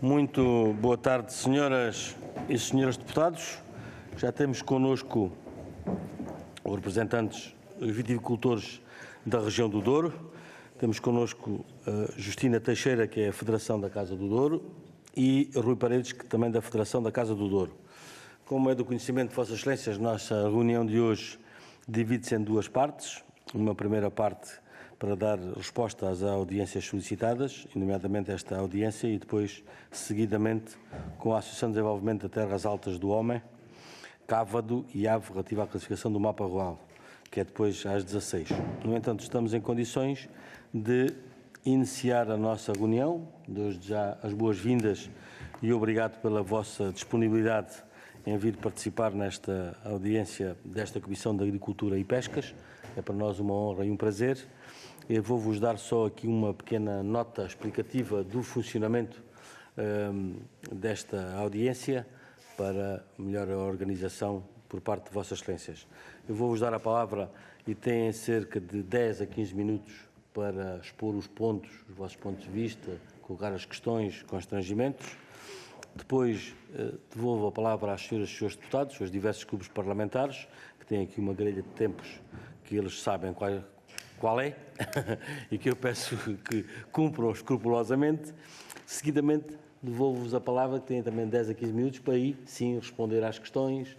Muito boa tarde, senhoras e senhores deputados. Já temos connosco os representantes dos viticultores da região do Douro. Temos connosco Justina Teixeira, que é a Federação da Casa do Douro, e Rui Paredes, que também é da Federação da Casa do Douro. Como é do conhecimento de Vossas Excelências, nossa reunião de hoje divide-se em duas partes. Uma primeira parte para dar resposta às audiências solicitadas, nomeadamente esta audiência, e depois, seguidamente, com a Associação de Desenvolvimento de Terras Altas do Homem, Cávado e Ave, relativa à classificação do mapa rural, que é depois às 16. No entanto, estamos em condições de iniciar a nossa reunião. Desde já as boas-vindas e obrigado pela vossa disponibilidade em vir participar nesta audiência desta Comissão de Agricultura e Pescas. É para nós uma honra e um prazer. Eu vou-vos dar só aqui uma pequena nota explicativa do funcionamento desta audiência para melhor organização por parte de Vossas Excelências. Eu vou-vos dar a palavra e têm cerca de 10 a 15 minutos para expor os pontos, os vossos pontos de vista, colocar as questões, constrangimentos. Depois devolvo a palavra às senhoras e senhores deputados, aos diversos clubes parlamentares, que têm aqui uma grelha de tempos que eles sabem qual é e que eu peço que cumpram escrupulosamente. Seguidamente, devolvo-vos a palavra, que têm também 10 a 15 minutos, para aí, sim, responder às questões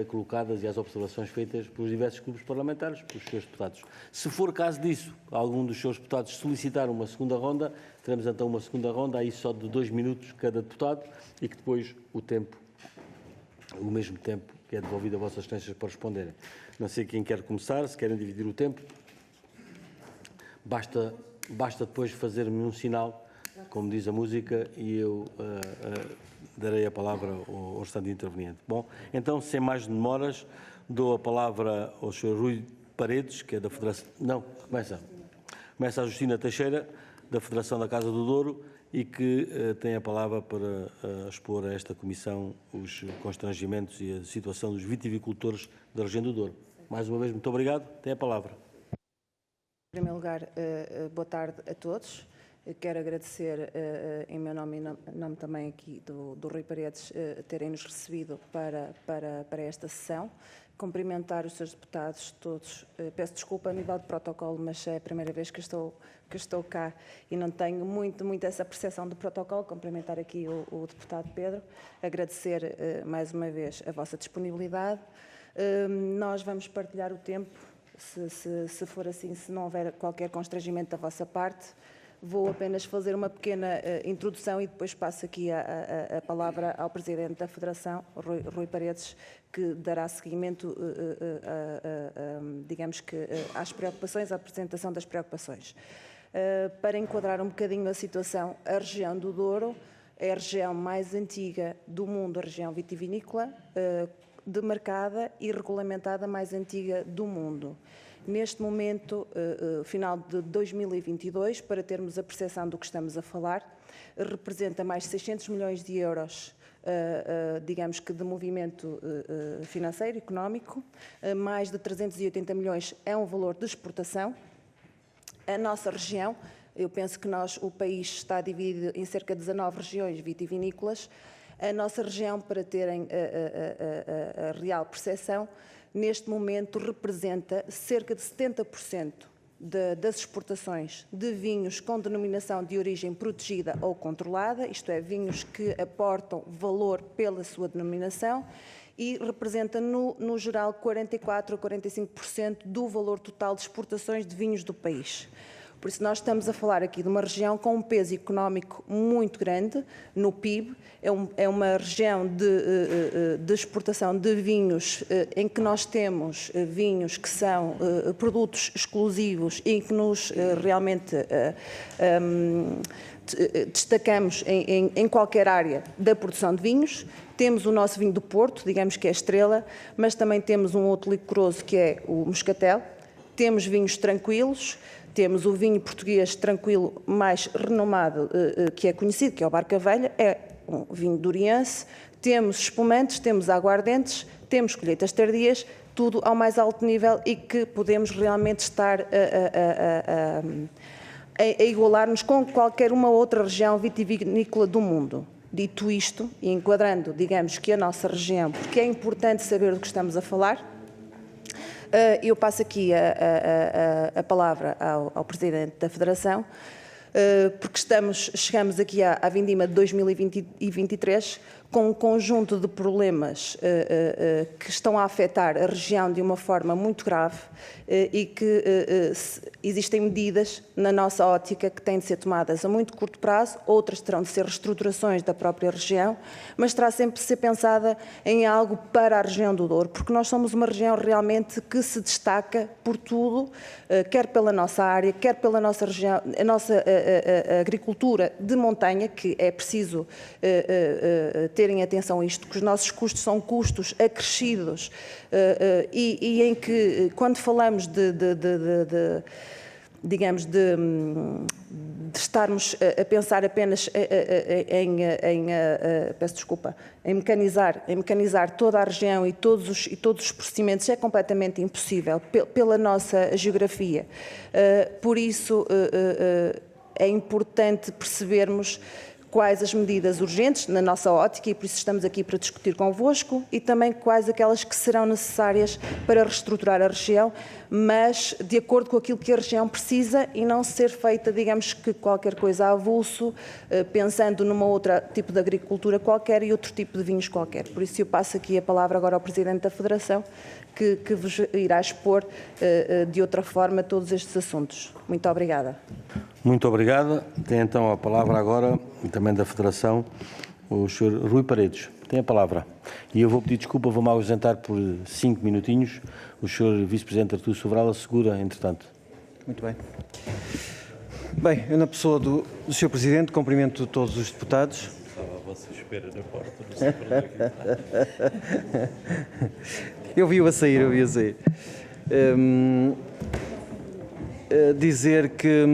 colocadas e às observações feitas pelos diversos clubes parlamentares, pelos seus deputados. Se for caso disso, algum dos seus deputados solicitar uma segunda ronda, teremos então uma segunda ronda, aí só de 2 minutos cada deputado, e que depois o mesmo tempo que é devolvido a Vossas Excelências para responderem. Não sei quem quer começar, se querem dividir o tempo. Basta depois fazer-me um sinal, como diz a música, e eu darei a palavra ao restante interveniente. Bom, então, sem mais demoras, dou a palavra ao Sr. Rui Paredes, que é da Federação... Não, começa a Justina Teixeira, da Federação da Casa do Douro, e que tem a palavra para expor a esta Comissão os constrangimentos e a situação dos viticultores da região do Douro. Mais uma vez, muito obrigado. Tem a palavra. Em primeiro lugar, boa tarde a todos. Quero agradecer, em meu nome e nome também aqui do Rui Paredes, terem-nos recebido para esta sessão. Cumprimentar os seus deputados todos. Peço desculpa a nível de protocolo, mas é a primeira vez que estou cá e não tenho muito essa percepção do protocolo. Cumprimentar aqui o deputado Pedro. Agradecer mais uma vez a vossa disponibilidade. Nós vamos partilhar o tempo, se for assim, se não houver qualquer constrangimento da vossa parte. Vou apenas fazer uma pequena introdução e depois passo aqui a palavra ao Presidente da Federação, Rui Paredes, que dará seguimento, digamos que, às preocupações, à apresentação das preocupações. Para enquadrar um bocadinho a situação, a região do Douro é a região mais antiga do mundo, a região vitivinícola, demarcada e regulamentada mais antiga do mundo. Neste momento, final de 2022, para termos a percepção do que estamos a falar, representa mais de 600 milhões de euros, digamos que de movimento financeiro, económico, mais de 380 milhões é um valor de exportação. A nossa região, eu penso que o país está dividido em cerca de 19 regiões vitivinícolas. A nossa região, para terem a real percepção, neste momento representa cerca de 70% das exportações de vinhos com denominação de origem protegida ou controlada, isto é, vinhos que aportam valor pela sua denominação, e representa, no geral, 44% a 45% do valor total de exportações de vinhos do país. Por isso, nós estamos a falar aqui de uma região com um peso económico muito grande no PIB. É uma região de exportação de vinhos em que nós temos vinhos que são produtos exclusivos e que nos realmente destacamos em qualquer área da produção de vinhos. Temos o nosso vinho do Porto, digamos que é a estrela, mas também temos um outro licoroso que é o Moscatel. Temos vinhos tranquilos. Temos o vinho português tranquilo mais renomado que é conhecido, que é o Barca Velha, é um vinho duriense. Temos espumantes, temos aguardentes, temos colheitas tardias, tudo ao mais alto nível e que podemos realmente estar a igualar-nos com qualquer uma outra região vitivinícola do mundo. Dito isto, e enquadrando, digamos, que a nossa região, porque é importante saber do que estamos a falar, eu passo aqui a palavra ao Presidente da Federação, porque chegamos aqui à vindima de 2023 com um conjunto de problemas que estão a afetar a região de uma forma muito grave e que existem medidas, na nossa ótica, que têm de ser tomadas a muito curto prazo, outras terão de ser reestruturações da própria região, mas terá sempre de ser pensada em algo para a região do Douro, porque nós somos uma região realmente que se destaca por tudo, quer pela nossa área, quer pela nossa região, a nossa agricultura de montanha, que é preciso terem atenção a isto, que os nossos custos são custos acrescidos e em que, quando falamos digamos, de estarmos a pensar apenas peço desculpa, em mecanizar toda a região e todos os procedimentos, é completamente impossível pela nossa geografia. Por isso, é importante percebermos quais as medidas urgentes, na nossa ótica, e por isso estamos aqui para discutir convosco, e também quais aquelas que serão necessárias para reestruturar a região, mas de acordo com aquilo que a região precisa e não ser feita, digamos, que qualquer coisa a avulso, pensando numa outra tipo de agricultura qualquer e outro tipo de vinhos qualquer. Por isso eu passo aqui a palavra agora ao Presidente da Federação, que vos irá expor de outra forma todos estes assuntos. Muito obrigada. Muito obrigado. Tem então a palavra agora, também da Federação, o Sr. Rui Paredes. Tem a palavra. E eu vou pedir desculpa, vou-me ausentar por 5 minutinhos. O Sr. Vice-Presidente Artur Sobral assegura, entretanto. Muito bem. Bem, eu na pessoa do Sr. Presidente, cumprimento todos os deputados. Você espera na porta, não sei para onde Eu vi-o a sair, dizer que,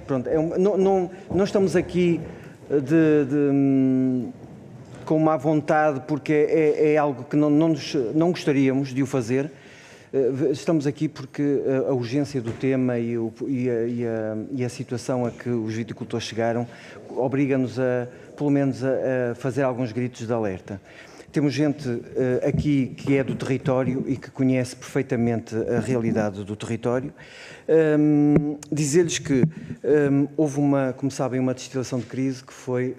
pronto, não estamos aqui com má vontade, porque é algo que não gostaríamos de o fazer. Estamos aqui porque a urgência do tema e a situação a que os viticultores chegaram obriga-nos pelo menos a fazer alguns gritos de alerta. Temos gente aqui que é do território e que conhece perfeitamente a realidade do território. Dizer-lhes que houve como sabem, uma destilação de crise que foi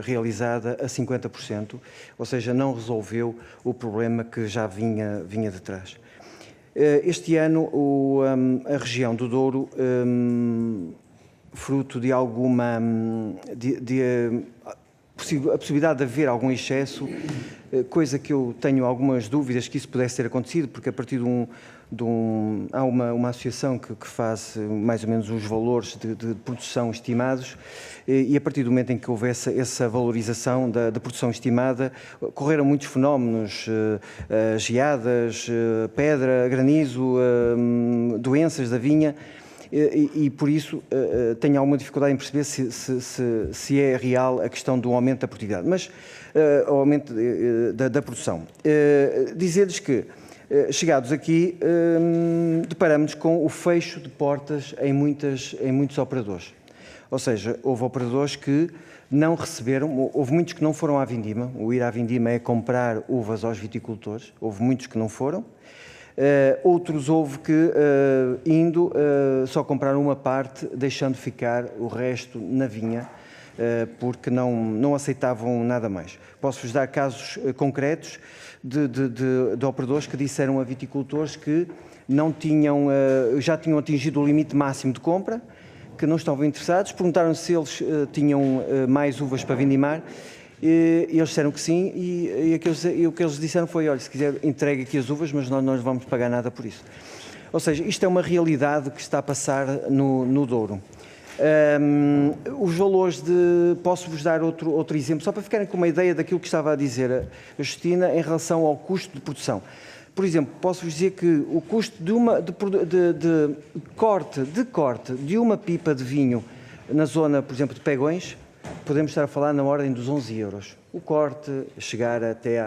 realizada a 50%, ou seja, não resolveu o problema que já vinha de trás. Este ano a região do Douro, fruto de alguma a possibilidade de haver algum excesso, coisa que eu tenho algumas dúvidas que isso pudesse ter acontecido, porque a partir há uma associação que faz mais ou menos os valores de produção estimados, e a partir do momento em que houve essa valorização da produção estimada, ocorreram muitos fenómenos, geadas, pedra, granizo, doenças da vinha, e por isso tenho alguma dificuldade em perceber se é real a questão do aumento da produtividade, mas o aumento da produção. Dizer-lhes que, chegados aqui, deparamos com o fecho de portas em muitos operadores. Ou seja, houve operadores que não receberam, houve muitos que não foram à vindima. O ir à vindima é comprar uvas aos viticultores, houve muitos que não foram. Outros houve que, só compraram uma parte, deixando ficar o resto na vinha, porque não aceitavam nada mais. Posso-vos dar casos concretos de operadores que disseram a viticultores que já tinham atingido o limite máximo de compra, que não estavam interessados, perguntaram se eles tinham mais uvas para vindimar, e eles disseram que sim, e o que eles disseram foi, olha, se quiser entregue aqui as uvas, mas nós não vamos pagar nada por isso. Ou seja, isto é uma realidade que está a passar no Douro. Os valores posso-vos dar outro exemplo, só para ficarem com uma ideia daquilo que estava a dizer a Justina em relação ao custo de produção. Por exemplo, posso-vos dizer que o custo de corte de uma pipa de vinho na zona, por exemplo, de Pegões, podemos estar a falar na ordem dos 11 euros. O corte, chegar até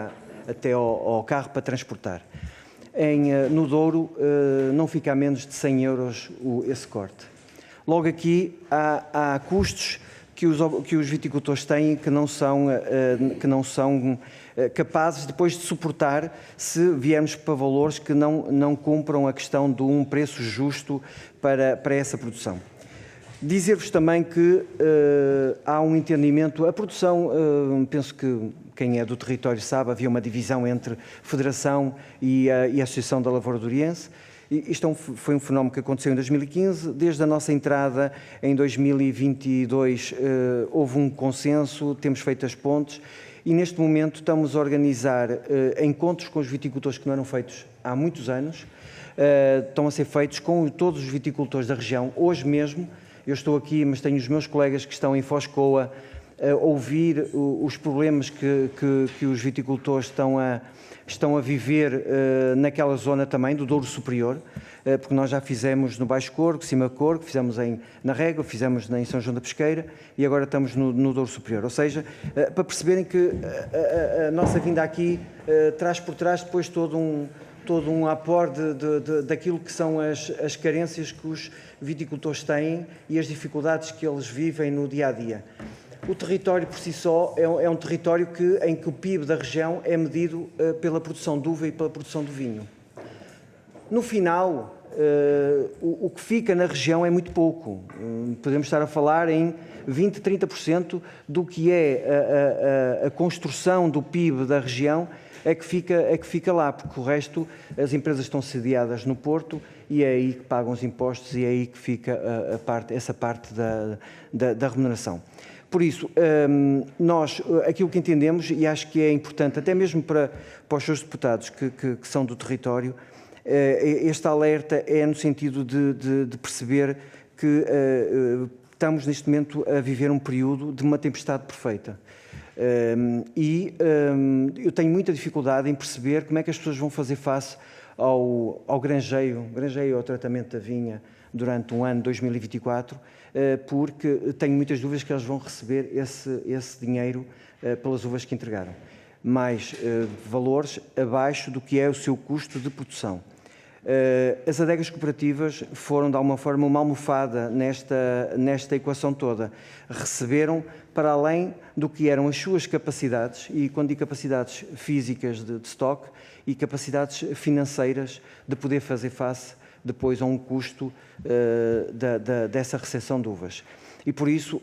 ao carro para transportar. No Douro não fica a menos de 100 euros esse corte. Logo aqui há custos que os viticultores têm que não são capazes depois de suportar se viermos para valores que não cumpram a questão de um preço justo para essa produção. Dizer-vos também que há um entendimento, a produção, penso que quem é do território sabe, havia uma divisão entre Federação e a Associação da Lavoura do Oriense. Isto foi um fenómeno que aconteceu em 2015. Desde a nossa entrada em 2022 houve um consenso, temos feito as pontes e neste momento estamos a organizar encontros com os viticultores que não eram feitos há muitos anos. Estão a ser feitos com todos os viticultores da região. Hoje mesmo, eu estou aqui, mas tenho os meus colegas que estão em Foz de Coa a ouvir os problemas que os viticultores estão a viver naquela zona também do Douro Superior, porque nós já fizemos no Baixo Corgo, Cima Corgo, fizemos na Régua, fizemos em São João da Pesqueira e agora estamos no Douro Superior. Ou seja, para perceberem que a nossa vinda aqui traz por trás depois todo um aporte daquilo que são as carências que os viticultores têm e as dificuldades que eles vivem no dia-a-dia. O território por si só é um território em que o PIB da região é medido pela produção de uva e pela produção de vinho. No final, o que fica na região é muito pouco. Podemos estar a falar em 20%, 30% do que é a construção do PIB da região é que fica lá, porque o resto, as empresas estão sediadas no Porto e é aí que pagam os impostos e é aí que fica essa parte da remuneração. Por isso, nós, aquilo que entendemos, e acho que é importante, até mesmo para os seus deputados que são do território, este alerta é no sentido de perceber que estamos neste momento a viver um período de uma tempestade perfeita. Eu tenho muita dificuldade em perceber como é que as pessoas vão fazer face ao granjeio ao tratamento da vinha durante um ano 2024, porque tenho muitas dúvidas que eles vão receber esse dinheiro pelas uvas que entregaram. Mais valores abaixo do que é o seu custo de produção. As adegas cooperativas foram, de alguma forma, uma almofada nesta equação toda. Receberam para além do que eram as suas capacidades, e quando digo capacidades físicas de estoque e capacidades financeiras de poder fazer face depois a um custo dessa recepção de uvas. E por isso,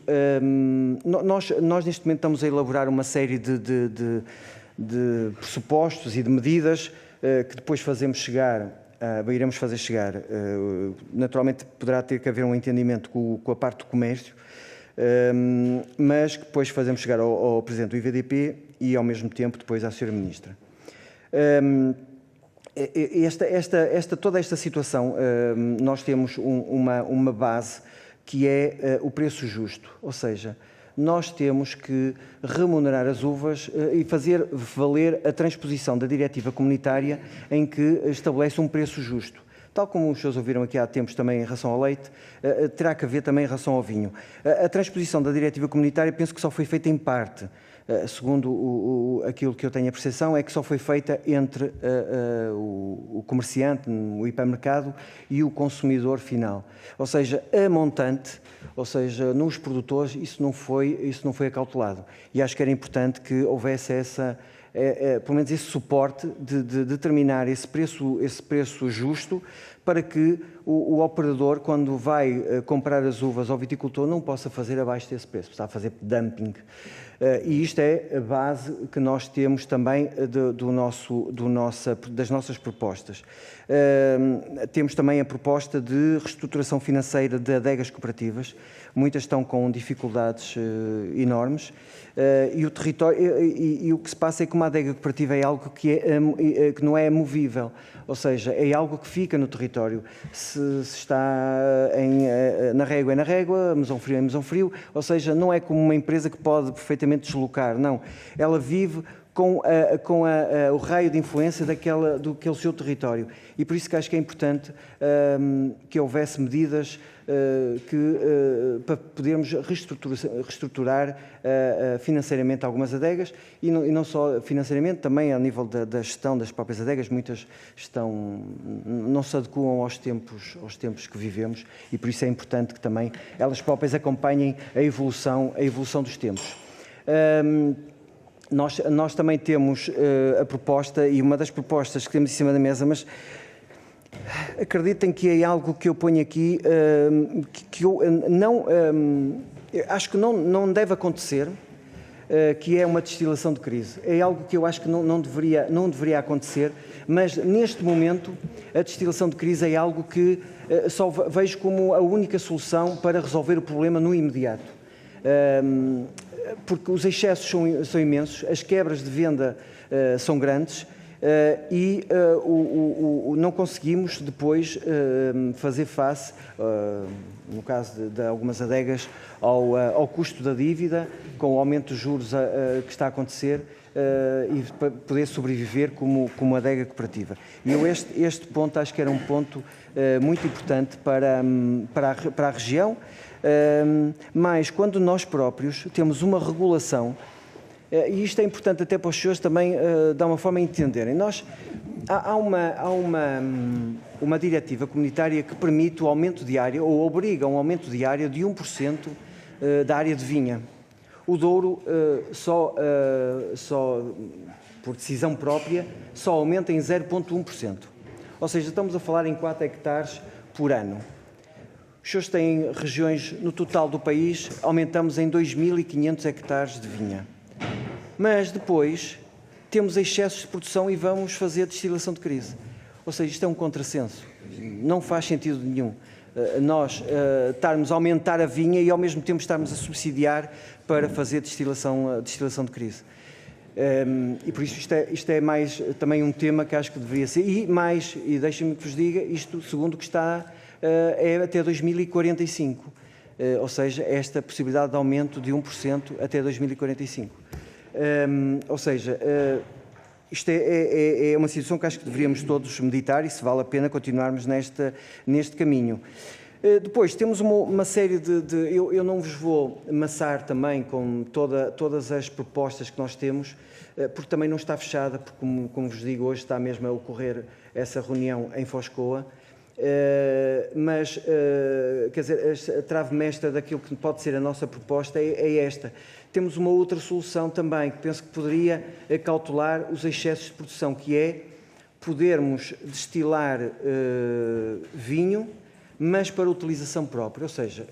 nós neste momento estamos a elaborar uma série de pressupostos e de medidas que depois iremos fazer chegar. Naturalmente poderá ter que haver um entendimento com a parte do comércio, mas que depois fazemos chegar ao Presidente do IVDP e ao mesmo tempo depois à Sra. Ministra. Toda esta situação, nós temos uma base que é o preço justo, ou seja, nós temos que remunerar as uvas e fazer valer a transposição da diretiva comunitária em que estabelece um preço justo. Tal como os senhores ouviram aqui há tempos também em relação ao leite, terá que haver também em relação ao vinho. A transposição da diretiva comunitária penso que só foi feita em parte. Segundo aquilo que eu tenho a percepção, é que só foi feita entre o comerciante, o hipermercado e o consumidor final. Ou seja, a montante, ou seja, nos produtores, isso não foi acautelado. E acho que era importante que houvesse pelo menos esse suporte de determinar esse preço justo para que o operador, quando vai comprar as uvas ao viticultor, não possa fazer abaixo desse preço, está a fazer dumping. E isto é a base que nós temos também das nossas propostas. Temos também a proposta de reestruturação financeira de adegas cooperativas. Muitas estão com dificuldades enormes e o que se passa é que uma adega cooperativa é algo que não é movível, ou seja, é algo que fica no território. Se está na régua é na régua, mesão frio é mesão frio, ou seja, não é como uma empresa que pode perfeitamente deslocar, não. Ela vive com o raio de influência daquele seu território. E por isso que acho que é importante que houvesse medidas para podermos reestruturar financeiramente algumas adegas e não só financeiramente, também ao nível da gestão das próprias adegas, muitas não se adequam aos tempos que vivemos e por isso é importante que também elas próprias acompanhem a evolução dos tempos. Nós também temos a proposta, e uma das propostas que temos em cima da mesa, mas acreditem que é algo que eu ponho aqui, que eu acho que não deve acontecer, que é uma destilação de crise. É algo que eu acho que não deveria acontecer, mas neste momento a destilação de crise é algo que só vejo como a única solução para resolver o problema no imediato. Porque os excessos são imensos, as quebras de venda são grandes e não conseguimos depois fazer face, no caso de algumas adegas, ao custo da dívida, com o aumento dos juros que está a acontecer e para poder sobreviver como adega cooperativa. E eu este ponto acho que era um ponto muito importante para a região, mas quando nós próprios temos uma regulação, e isto é importante até para os senhores também de uma forma entenderem, há uma diretiva comunitária que permite o aumento diário, ou obriga um aumento diário de 1% da área de vinha. O Douro, só por decisão própria, só aumenta em 0,1%. Ou seja, estamos a falar em 4 hectares por ano. Os senhores têm regiões, no total do país, aumentamos em 2.500 hectares de vinha. Mas depois temos excessos de produção e vamos fazer destilação de crise. Ou seja, isto é um contrassenso. Não faz sentido nenhum nós estarmos a aumentar a vinha e ao mesmo tempo estarmos a subsidiar para fazer destilação de crise. E por isso isto é mais também um tema que acho que deveria ser. E deixem-me que vos diga, isto segundo o que está é até 2045. Ou seja, esta possibilidade de aumento de 1% até 2045. Ou seja, isto é uma situação que acho que deveríamos todos meditar e se vale a pena continuarmos neste caminho. Depois, temos uma série eu não vos vou amassar também com todas as propostas que nós temos, porque também não está fechada, porque como vos digo, hoje está mesmo a ocorrer essa reunião em Foscoa, mas, quer dizer, a trave mestra daquilo que pode ser a nossa proposta é esta. Temos uma outra solução também, que penso que poderia cautelar os excessos de produção, que é podermos destilar vinho, mas para utilização própria. Ou seja,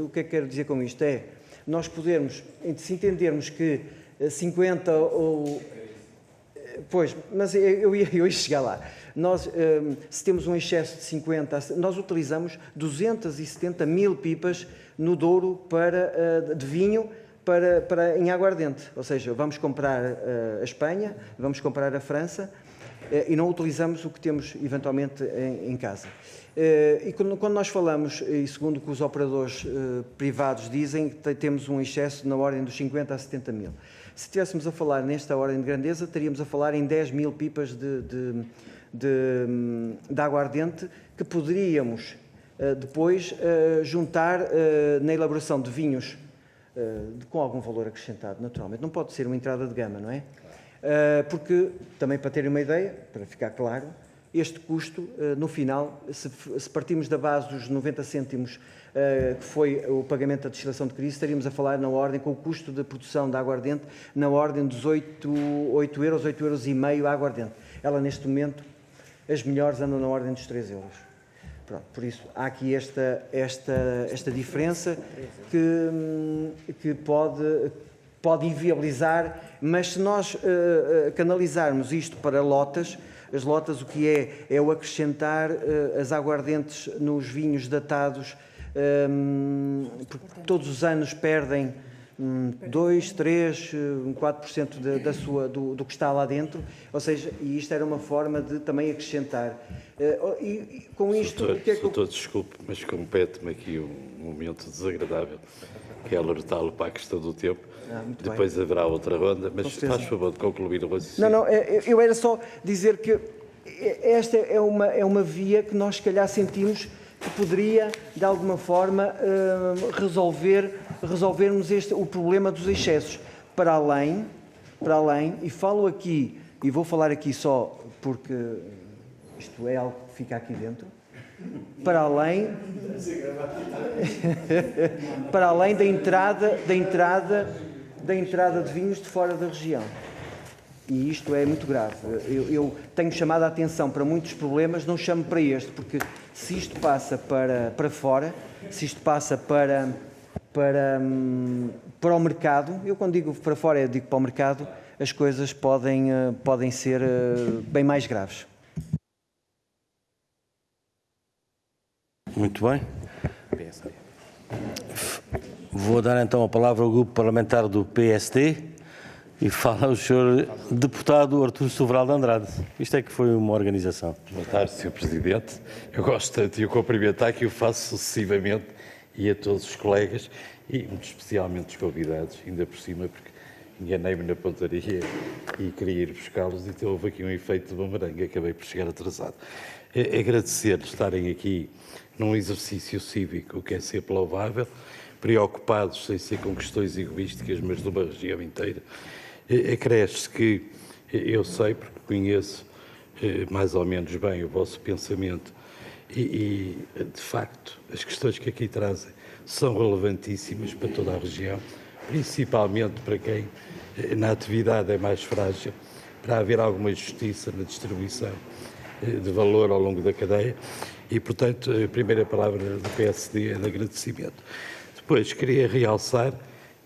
o que é que quero dizer com isto? É nós podermos, se entendermos que 50 ou... Pois, mas eu ia chegar lá. Nós, se temos um excesso de 50, nós utilizamos 270 mil pipas no Douro de vinho em aguardente. Ou seja, vamos comprar a Espanha, vamos comprar a França e não utilizamos o que temos eventualmente em casa. E quando nós falamos, e segundo o que os operadores privados dizem, temos um excesso na ordem dos 50 a 70 mil. Se estivéssemos a falar nesta ordem de grandeza, estaríamos a falar em 10 mil pipas de aguardente que poderíamos depois juntar na elaboração de vinhos com algum valor acrescentado, naturalmente. Não pode ser uma entrada de gama, não é? Porque, também para terem uma ideia, para ficar claro, este custo, no final, se partimos da base dos 90 cêntimos que foi o pagamento da destilação de crise, estaríamos a falar na ordem, com o custo de produção da aguardente, na ordem dos 8 euros, 8,5 euros a aguardente. Ela, neste momento, as melhores andam na ordem dos 3 euros. Pronto, por isso, há aqui esta diferença que pode inviabilizar, mas se nós canalizarmos isto para lotas, as lotas o que é o acrescentar as aguardentes nos vinhos datados, porque todos os anos perdem 2, 3, 4% do que está lá dentro, ou seja, e isto era uma forma de também acrescentar. E com isto... Doutor, desculpe, mas compete-me aqui um momento desagradável. que é alertá-lo para a questão do tempo. Depois bem. haverá outra ronda, mas faz favor de concluir o raciocínio. Não, eu era só dizer que esta é uma via que nós, se calhar, sentimos que poderia, de alguma forma, resolvermos o problema dos excessos. Para além, e falo aqui, e vou falar aqui só porque isto é algo que fica aqui dentro, para além da entrada de vinhos de fora da região. E isto é muito grave. Eu tenho chamado a atenção para muitos problemas, não chamo para este, porque se isto passa para fora, se isto passa para o mercado, eu quando digo para fora, eu digo para o mercado, as coisas podem ser bem mais graves. Muito bem. Vou dar então a palavra ao grupo parlamentar do PSD e fala o senhor deputado Artur Sobral de Andrade. Isto é que foi uma organização. Boa tarde, Sr. Presidente. Eu gosto tanto de o cumprimentar que o faço sucessivamente e a todos os colegas e muito especialmente os convidados, ainda por cima, porque enganei-me na pontaria e queria ir buscá-los, então houve aqui um efeito de bumerangue, acabei por chegar atrasado. Agradecer-lhes estarem aqui num exercício cívico, o que é sempre louvável, preocupados sem ser com questões egoísticas, mas de uma região inteira. Acresce que eu sei, porque conheço mais ou menos bem o vosso pensamento e, de facto, as questões que aqui trazem são relevantíssimas para toda a região, principalmente para quem na atividade é mais frágil, para haver alguma justiça na distribuição de valor ao longo da cadeia e, portanto, a primeira palavra do PSD é de agradecimento. Depois, queria realçar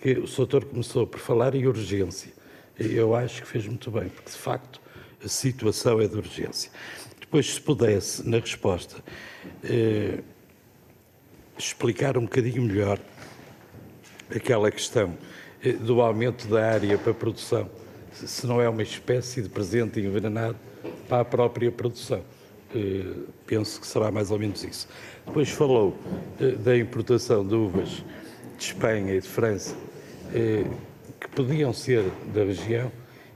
que o Sr. Doutor começou por falar em urgência. Eu acho que fez muito bem, porque, de facto, a situação é de urgência. Depois, se pudesse, na resposta, explicar um bocadinho melhor aquela questão do aumento da área para a produção, se não é uma espécie de presente envenenado para a própria produção. Penso que será mais ou menos isso. Depois falou da importação de uvas de Espanha e de França, que podiam ser da região,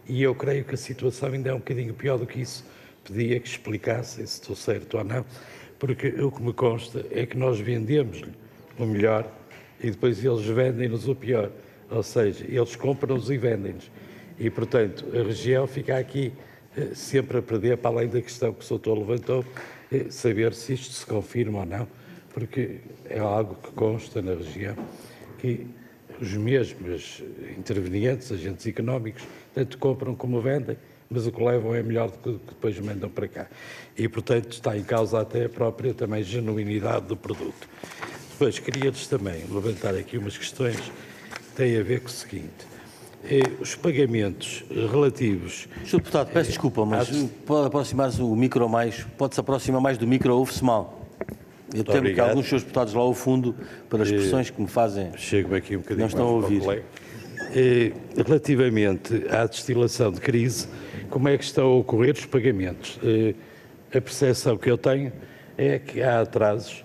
e eu creio que a situação ainda é um bocadinho pior do que isso. Pedia que explicassem se estou certo ou não, porque o que me consta é que nós vendemos-lhe o melhor e depois eles vendem-nos o pior. Ou seja, eles compram-nos e vendem-nos. E, portanto, a região fica aqui sempre a perder, para além da questão que o Sr. levantou, saber se isto se confirma ou não, porque é algo que consta na região, que os mesmos intervenientes, agentes económicos, tanto compram como vendem, mas o que levam é melhor do que depois mandam para cá. E, portanto, está em causa até a própria também genuinidade do produto. Depois, queria-lhes também levantar aqui umas questões que têm a ver com o seguinte. Os pagamentos relativos... Sr. Deputado, peço desculpa, mas pode aproximar-se o micro mais, pode-se aproximar mais do micro, ouve-se mal. Eu temo que alguns seus deputados lá ao fundo, para as pressões que me fazem, chego aqui um bocadinho não estão a ouvir. Relativamente à destilação de crise, como é que estão a ocorrer os pagamentos? A percepção que eu tenho é que há atrasos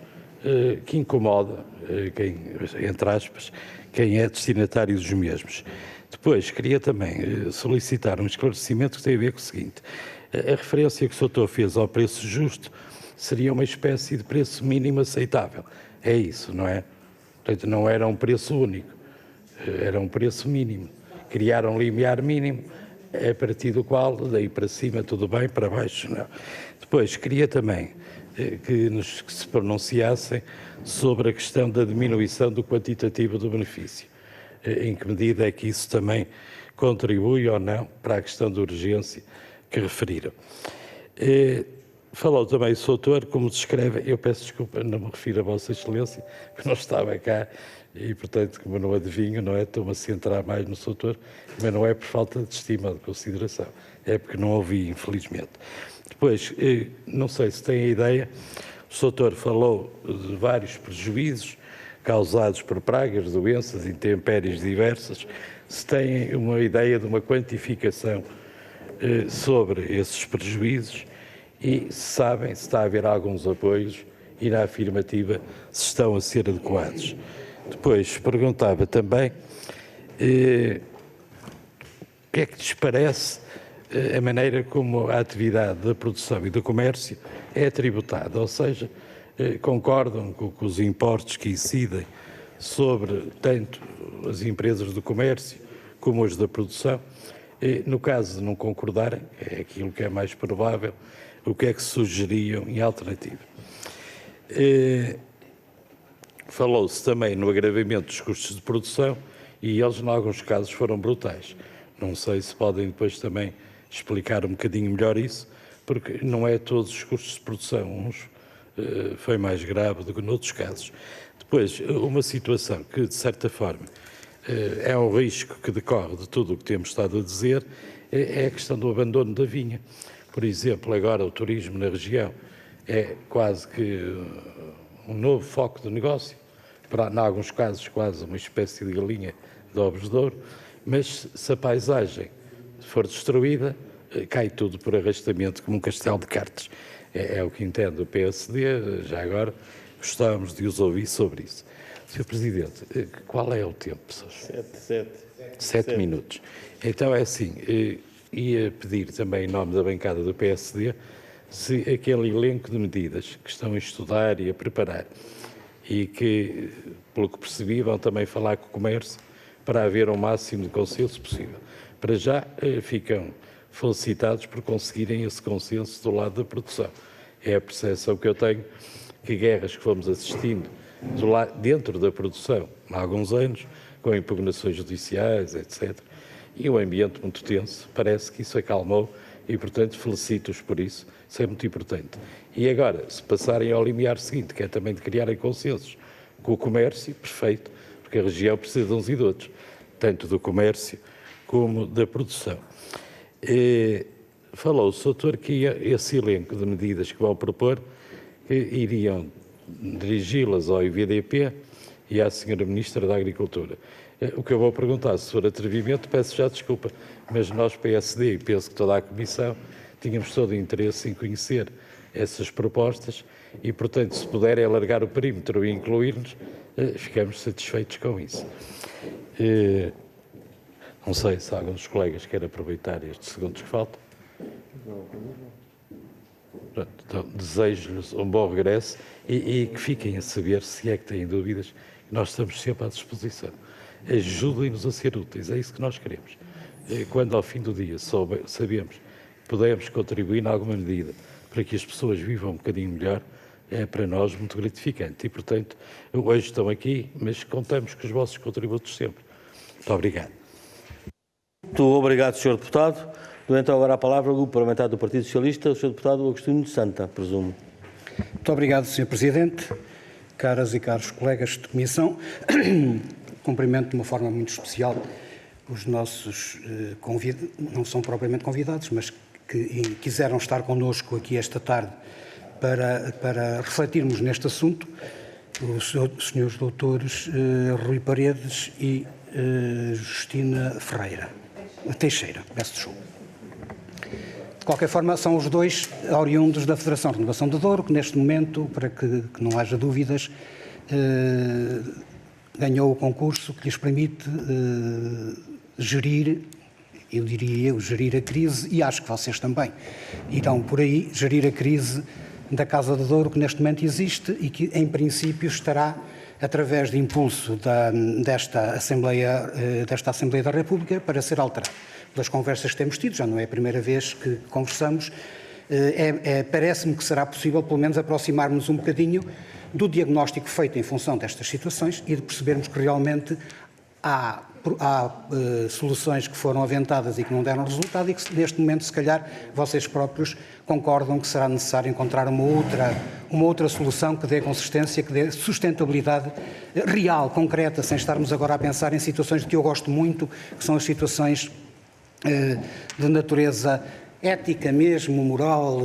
que incomodam, entre aspas, quem é destinatário dos mesmos. Depois, queria também solicitar um esclarecimento que tem a ver com o seguinte. A referência que o Sr. fez ao preço justo seria uma espécie de preço mínimo aceitável. É isso, não é? Portanto, não era um preço único, era um preço mínimo. Criaram um limiar mínimo, a partir do qual, daí para cima, tudo bem, para baixo, não. Depois, queria também que se pronunciassem sobre a questão da diminuição do quantitativo do benefício. Em que medida é que isso também contribui ou não para a questão de urgência que referiram. Falou também o Sr. Doutor, como descreve, eu peço desculpa, não me refiro a Vossa Excelência, porque não estava cá e, portanto, como não adivinho, não é? Estou-me a centrar mais no Sr. Doutor, mas não é por falta de estima ou de consideração, é porque não ouvi, infelizmente. Depois, não sei se têm a ideia, o Sr. Doutor falou de vários prejuízos causados por pragas, doenças, intempéries diversas, se têm uma ideia de uma quantificação sobre esses prejuízos e se sabem se está a haver alguns apoios e na afirmativa se estão a ser adequados. Depois perguntava também o que é que lhes parece a maneira como a atividade da produção e do comércio é tributada, ou seja, concordam com os impostos que incidem sobre tanto as empresas do comércio como as da produção. No caso de não concordarem, é aquilo que é mais provável, o que é que sugeriam em alternativa? Falou-se também no agravamento dos custos de produção e eles, em alguns casos, foram brutais. Não sei se podem depois também explicar um bocadinho melhor isso, porque não é todos os custos de produção. Uns foi mais grave do que noutros casos. Depois, uma situação que, de certa forma, é um risco que decorre de tudo o que temos estado a dizer, é a questão do abandono da vinha. Por exemplo, agora o turismo na região é quase que um novo foco de negócio, em alguns casos quase uma espécie de galinha de ovos de ouro, mas se a paisagem for destruída, cai tudo por arrastamento como um castelo de cartas. É o que entende o PSD, já agora gostávamos de os ouvir sobre isso. Sr. Presidente, qual é o tempo? 7 minutos. Então é assim, ia pedir também em nome da bancada do PSD se aquele elenco de medidas que estão a estudar e a preparar e que, pelo que percebi, vão também falar com o comércio para haver o máximo de consenso possível. Para já ficam felicitados por conseguirem esse consenso do lado da produção. É a percepção que eu tenho que guerras que fomos assistindo dentro da produção há alguns anos, com impugnações judiciais, etc., e um ambiente muito tenso, parece que isso acalmou e, portanto, felicito-os por isso, isso é muito importante. E agora, se passarem ao limiar seguinte, que é também de criarem consensos com o comércio, perfeito, porque a região precisa de uns e de outros, tanto do comércio como da produção. Falou o Sr. que esse elenco de medidas que vão propor iriam dirigi-las ao IVDP e à Sra. Ministra da Agricultura. O que eu vou perguntar, se for atrevimento, peço já desculpa, mas nós, PSD, e penso que toda a Comissão, tínhamos todo o interesse em conhecer essas propostas e, portanto, se puderem alargar o perímetro e incluir-nos, ficamos satisfeitos com isso. Não sei se algum dos colegas quer aproveitar estes segundos que faltam. Então, desejo-lhes um bom regresso e que fiquem a saber, se é que têm dúvidas, que nós estamos sempre à disposição. Ajudem-nos a ser úteis, é isso que nós queremos. Quando ao fim do dia sabemos que podemos contribuir em alguma medida para que as pessoas vivam um bocadinho melhor, é para nós muito gratificante. E, portanto, hoje estão aqui, mas contamos com os vossos contributos sempre. Muito obrigado. Muito obrigado, Sr. Deputado. Dou então agora a palavra ao Grupo Parlamentar do Partido Socialista, o Sr. Deputado Agostinho de Santa, presumo. Muito obrigado, Sr. Presidente, caras e caros colegas de Comissão. Cumprimento de uma forma muito especial os nossos convidados, não são propriamente convidados, mas que quiseram estar connosco aqui esta tarde para refletirmos neste assunto, os senhores doutores Rui Paredes e Justina Teixeira, peço desculpa. De qualquer forma, são os dois oriundos da Federação de Renovação do Douro, que neste momento, para que não haja dúvidas, ganhou o concurso que lhes permite gerir, eu diria gerir a crise, e acho que vocês também irão por aí, gerir a crise da Casa do Douro, que neste momento existe e que, em princípio, estará, através de impulso desta Assembleia da República, para ser alterada. Das conversas que temos tido, já não é a primeira vez que conversamos, parece-me que será possível, pelo menos, aproximarmos um bocadinho do diagnóstico feito em função destas situações e de percebermos que realmente há soluções que foram aventadas e que não deram resultado e que, neste momento, se calhar, vocês próprios concordam que será necessário encontrar uma outra solução que dê consistência, que dê sustentabilidade real, concreta, sem estarmos agora a pensar em situações de que eu gosto muito, que são as situações de natureza ética mesmo, moral,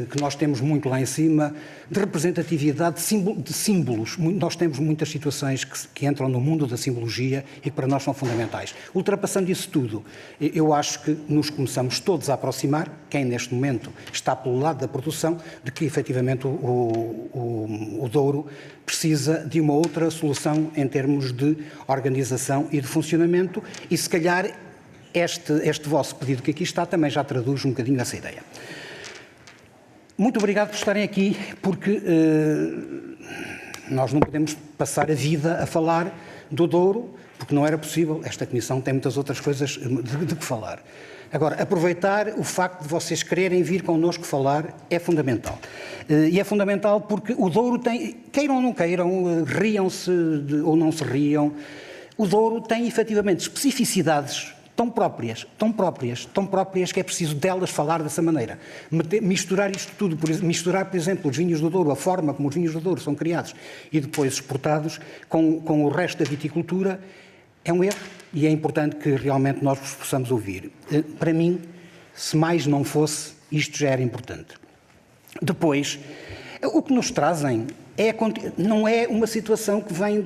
que nós temos muito lá em cima, de representatividade, de símbolos. Nós temos muitas situações que entram no mundo da simbologia e que para nós são fundamentais. Ultrapassando isso tudo, eu acho que nos começamos todos a aproximar, quem neste momento está pelo lado da produção, de que efetivamente o Douro precisa de uma outra solução em termos de organização e de funcionamento e se calhar este vosso pedido que aqui está também já traduz um bocadinho essa ideia. Muito obrigado por estarem aqui, porque nós não podemos passar a vida a falar do Douro, porque não era possível. Esta Comissão tem muitas outras coisas de que falar. Agora, aproveitar o facto de vocês quererem vir connosco falar é fundamental. E é fundamental porque o Douro tem, queiram ou não queiram, riam-se ou não se riam, o Douro tem efetivamente especificidades tão próprias, que é preciso delas falar dessa maneira. Misturar isto tudo, misturar, por exemplo, os vinhos do Douro, a forma como os vinhos do Douro são criados e depois exportados com o resto da viticultura, é um erro e é importante que realmente nós vos possamos ouvir. Para mim, se mais não fosse, isto já era importante. Depois, o que nos trazem não é uma situação que vem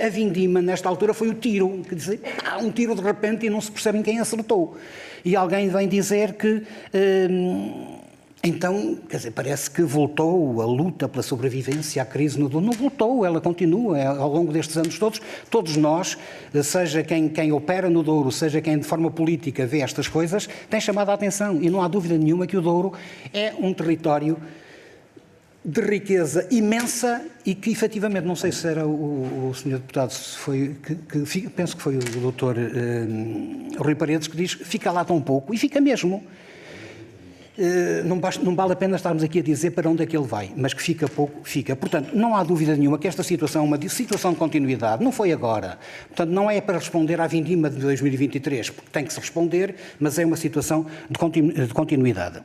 a vindima, nesta altura foi o tiro, que diz, um tiro de repente e não se percebe quem acertou. E alguém vem dizer que, então, quer dizer, parece que voltou a luta pela sobrevivência à crise no Douro. Não voltou, ela continua ao longo destes anos todos. Todos nós, seja quem opera no Douro, seja quem de forma política vê estas coisas, tem chamado a atenção. E não há dúvida nenhuma que o Douro é um território de riqueza imensa e que, efetivamente, não sei se era o Sr. Deputado, se foi, penso que foi o Dr. Rui Paredes, que diz que fica lá tão pouco, e fica mesmo. Não vale a pena estarmos aqui a dizer para onde é que ele vai, mas que fica pouco, fica. Portanto, não há dúvida nenhuma que esta situação é uma situação de continuidade, não foi agora. Portanto, não é para responder à vindima de 2023, porque tem que se responder, mas é uma situação de continuidade.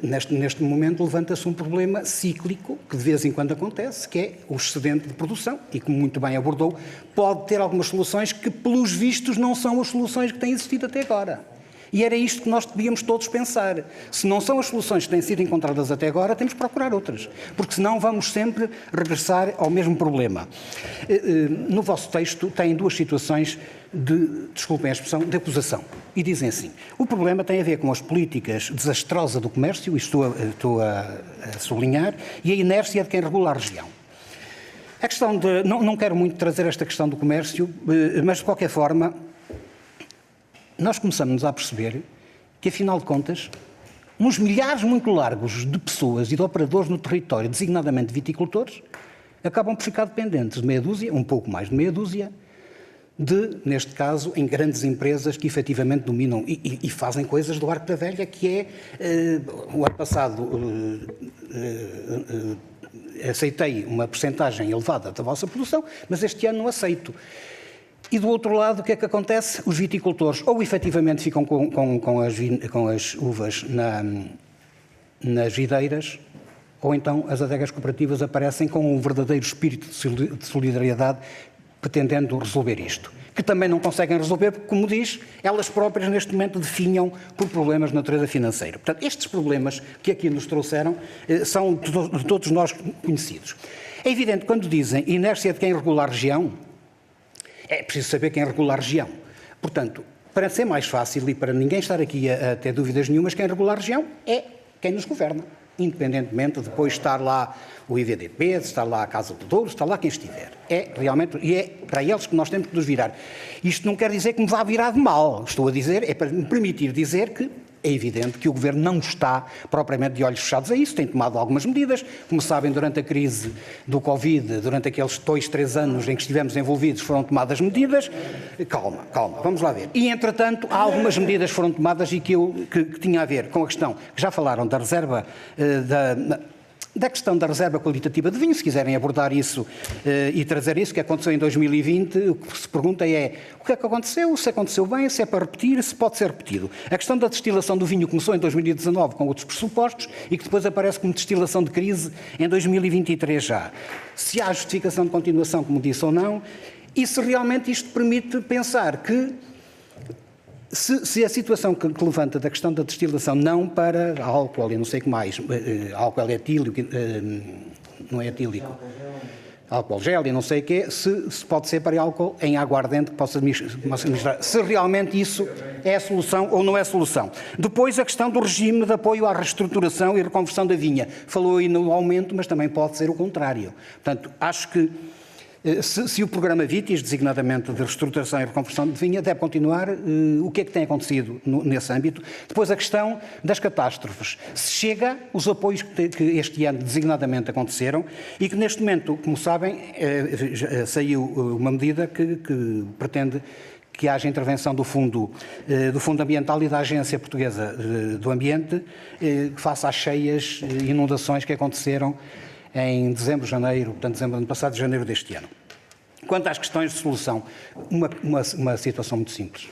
Neste momento levanta-se um problema cíclico, que de vez em quando acontece, que é o excedente de produção, e como muito bem abordou, pode ter algumas soluções que, pelos vistos, não são as soluções que têm existido até agora. E era isto que nós devíamos todos pensar. Se não são as soluções que têm sido encontradas até agora, temos que procurar outras, porque senão vamos sempre regressar ao mesmo problema. No vosso texto têm duas situações desculpem a expressão, de acusação. E dizem assim, o problema tem a ver com as políticas desastrosas do comércio, isto estou a sublinhar, e a inércia de quem regula a região. A questão de... Não quero muito trazer esta questão do comércio, mas de qualquer forma, nós começamos a perceber que, afinal de contas, uns milhares muito largos de pessoas e de operadores no território, designadamente viticultores, acabam por ficar dependentes de meia dúzia, um pouco mais de meia dúzia, neste caso, em grandes empresas que efetivamente dominam e fazem coisas do arco da velha, que é, o ano passado, aceitei uma percentagem elevada da vossa produção, mas este ano não aceito. E do outro lado, o que é que acontece? Os viticultores ou efetivamente ficam com as uvas nas videiras, ou então as adegas cooperativas aparecem com um verdadeiro espírito de solidariedade, pretendendo resolver isto. Que também não conseguem resolver, porque, como diz, elas próprias neste momento definham por problemas de natureza financeira. Portanto, estes problemas que aqui nos trouxeram são de todos nós conhecidos. É evidente, quando dizem inércia de quem regula a região, é preciso saber quem regula a região. Portanto, para ser mais fácil e para ninguém estar aqui a ter dúvidas nenhumas, quem regula a região é quem nos governa. Independentemente de depois estar lá o IVDP, de estar lá a Casa do Douro, está lá quem estiver. É realmente, e é para eles que nós temos que nos virar. Isto não quer dizer que me vá virar de mal. Estou a dizer, é para me permitir dizer que é evidente que o Governo não está propriamente de olhos fechados a isso, tem tomado algumas medidas. Como sabem, durante a crise do Covid, durante aqueles 2, 3 anos em que estivemos envolvidos, foram tomadas medidas. Calma, vamos lá ver. E, entretanto, há algumas medidas que foram tomadas e que tinha a ver com a questão, que já falaram da reserva, da questão da reserva qualitativa de vinho, se quiserem abordar isso e trazer isso, que aconteceu em 2020, o que se pergunta é o que é que aconteceu, se aconteceu bem, se é para repetir, se pode ser repetido. A questão da destilação do vinho começou em 2019 com outros pressupostos e que depois aparece como destilação de crise em 2023 já. Se há justificação de continuação, como disse ou não, e se realmente isto permite pensar que Se a situação que levanta da questão da destilação não para álcool e não sei o que mais, álcool etílico, não é etílico, álcool gel e não sei o quê, se pode ser para álcool em aguardente que possa administrar, se realmente isso é a solução ou não é a solução. Depois a questão do regime de apoio à reestruturação e reconversão da vinha. Falou aí no aumento, mas também pode ser o contrário. Portanto, acho que se o programa VITIS, designadamente de reestruturação e reconversão de vinha, deve continuar, o que é que tem acontecido nesse âmbito? Depois a questão das catástrofes. Se chega os apoios que este ano designadamente aconteceram e que neste momento, como sabem, saiu uma medida que pretende que haja intervenção do Fundo Ambiental e da Agência Portuguesa do Ambiente face às cheias e inundações que aconteceram em dezembro, janeiro, portanto, dezembro do ano passado, janeiro deste ano. Quanto às questões de solução, uma situação muito simples.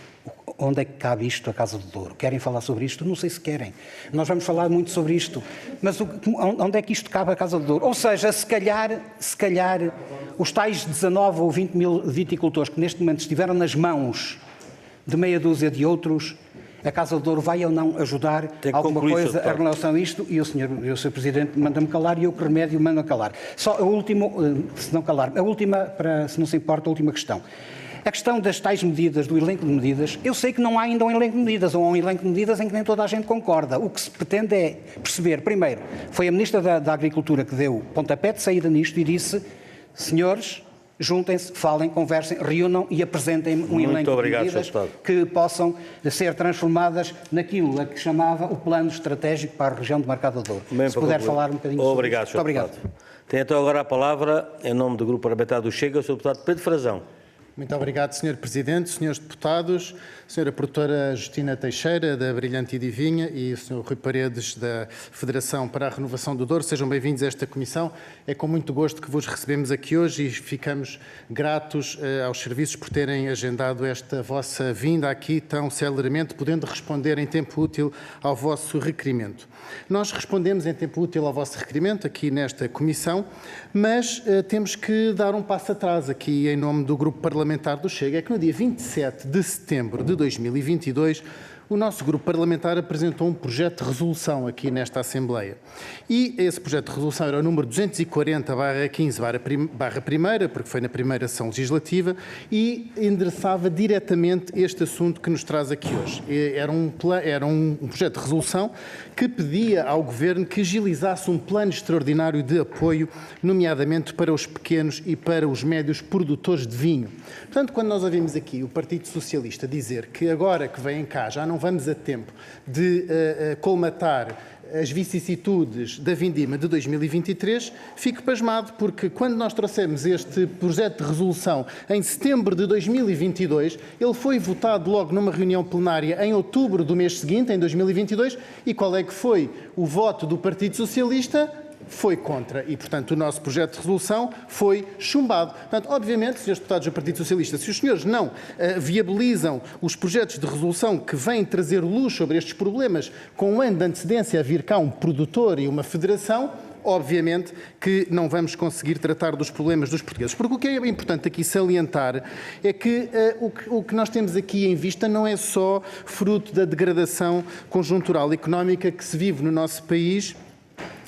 Onde é que cabe isto, a Casa do Douro? Querem falar sobre isto? Não sei se querem. Nós vamos falar muito sobre isto. Mas onde é que isto cabe, a Casa do Douro? Ou seja, se calhar, os tais 19 ou 20 mil viticultores que neste momento estiveram nas mãos de meia dúzia de outros, a Casa do Douro vai ou não ajudar alguma coisa em relação a isto? E o Sr. Presidente manda-me calar e eu que remédio mando-me calar. Só a última, se não calar, a última, se não se importa, a última questão. A questão das tais medidas, do elenco de medidas, eu sei que não há ainda um elenco de medidas, ou um elenco de medidas em que nem toda a gente concorda. O que se pretende é perceber, primeiro, foi a Ministra da Agricultura que deu pontapé de saída nisto e disse, senhores, juntem-se, falem, conversem, reúnam e apresentem um elenco de medidas que possam ser transformadas naquilo a que chamava o plano estratégico para a região de Marcado do Douro. Se puder falar um bocadinho sobre isso. Muito obrigado. Tem então agora a palavra, em nome do Grupo Parlamentar do Chega, o Sr. Deputado Pedro Frazão. Muito obrigado, Sr. Presidente, Srs. Deputados, Sra. Produtora Justina Teixeira, da Brilhante e Divinha, e o Sr. Rui Paredes, da Federação para a Renovação do Douro. Sejam bem-vindos a esta comissão. É com muito gosto que vos recebemos aqui hoje e ficamos gratos aos serviços por terem agendado esta vossa vinda aqui tão celeremente, podendo responder em tempo útil ao vosso requerimento. Nós respondemos em tempo útil ao vosso requerimento aqui nesta comissão, mas temos que dar um passo atrás aqui em nome do Grupo Parlamentar do Chega. É que no dia 27 de setembro de 2022, o nosso grupo parlamentar apresentou um projeto de resolução aqui nesta Assembleia. E esse projeto de resolução era o número 240/15/1, porque foi na primeira sessão legislativa, e endereçava diretamente este assunto que nos traz aqui hoje. Era um projeto de resolução que pedia ao Governo que agilizasse um plano extraordinário de apoio, nomeadamente para os pequenos e para os médios produtores de vinho. Portanto, quando nós ouvimos aqui o Partido Socialista dizer que agora que vem cá já não vamos a tempo de colmatar as vicissitudes da vindima de 2023, fico pasmado, porque quando nós trouxemos este projeto de resolução em setembro de 2022, ele foi votado logo numa reunião plenária em outubro do mês seguinte, em 2022, e qual é que foi o voto do Partido Socialista? Foi contra e, portanto, o nosso projeto de resolução foi chumbado. Portanto, obviamente, Srs. Deputados do Partido Socialista, se os senhores não viabilizam os projetos de resolução que vêm trazer luz sobre estes problemas com um ano de antecedência a vir cá um produtor e uma federação, obviamente que não vamos conseguir tratar dos problemas dos portugueses. Porque o que é importante aqui salientar é que o que nós temos aqui em vista não é só fruto da degradação conjuntural económica que se vive no nosso país,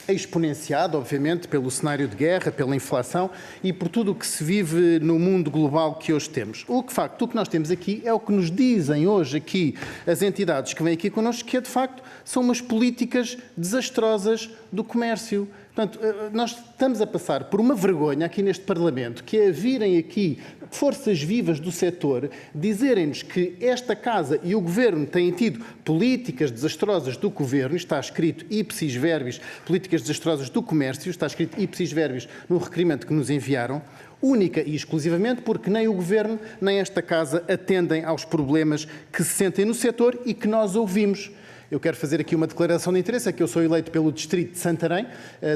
exponenciado, obviamente, pelo cenário de guerra, pela inflação e por tudo o que se vive no mundo global que hoje temos. O que nós temos aqui é o que nos dizem hoje aqui as entidades que vêm aqui connosco, que de facto são umas políticas desastrosas do comércio. Portanto, nós estamos a passar por uma vergonha aqui neste Parlamento, que é virem aqui forças vivas do setor dizerem-nos que esta Casa e o Governo têm tido políticas desastrosas do Governo, está escrito ipsis verbis, políticas desastrosas do comércio, está escrito ipsis verbis no requerimento que nos enviaram, única e exclusivamente porque nem o Governo nem esta Casa atendem aos problemas que se sentem no setor e que nós ouvimos. Eu quero fazer aqui uma declaração de interesse, é que eu sou eleito pelo distrito de Santarém,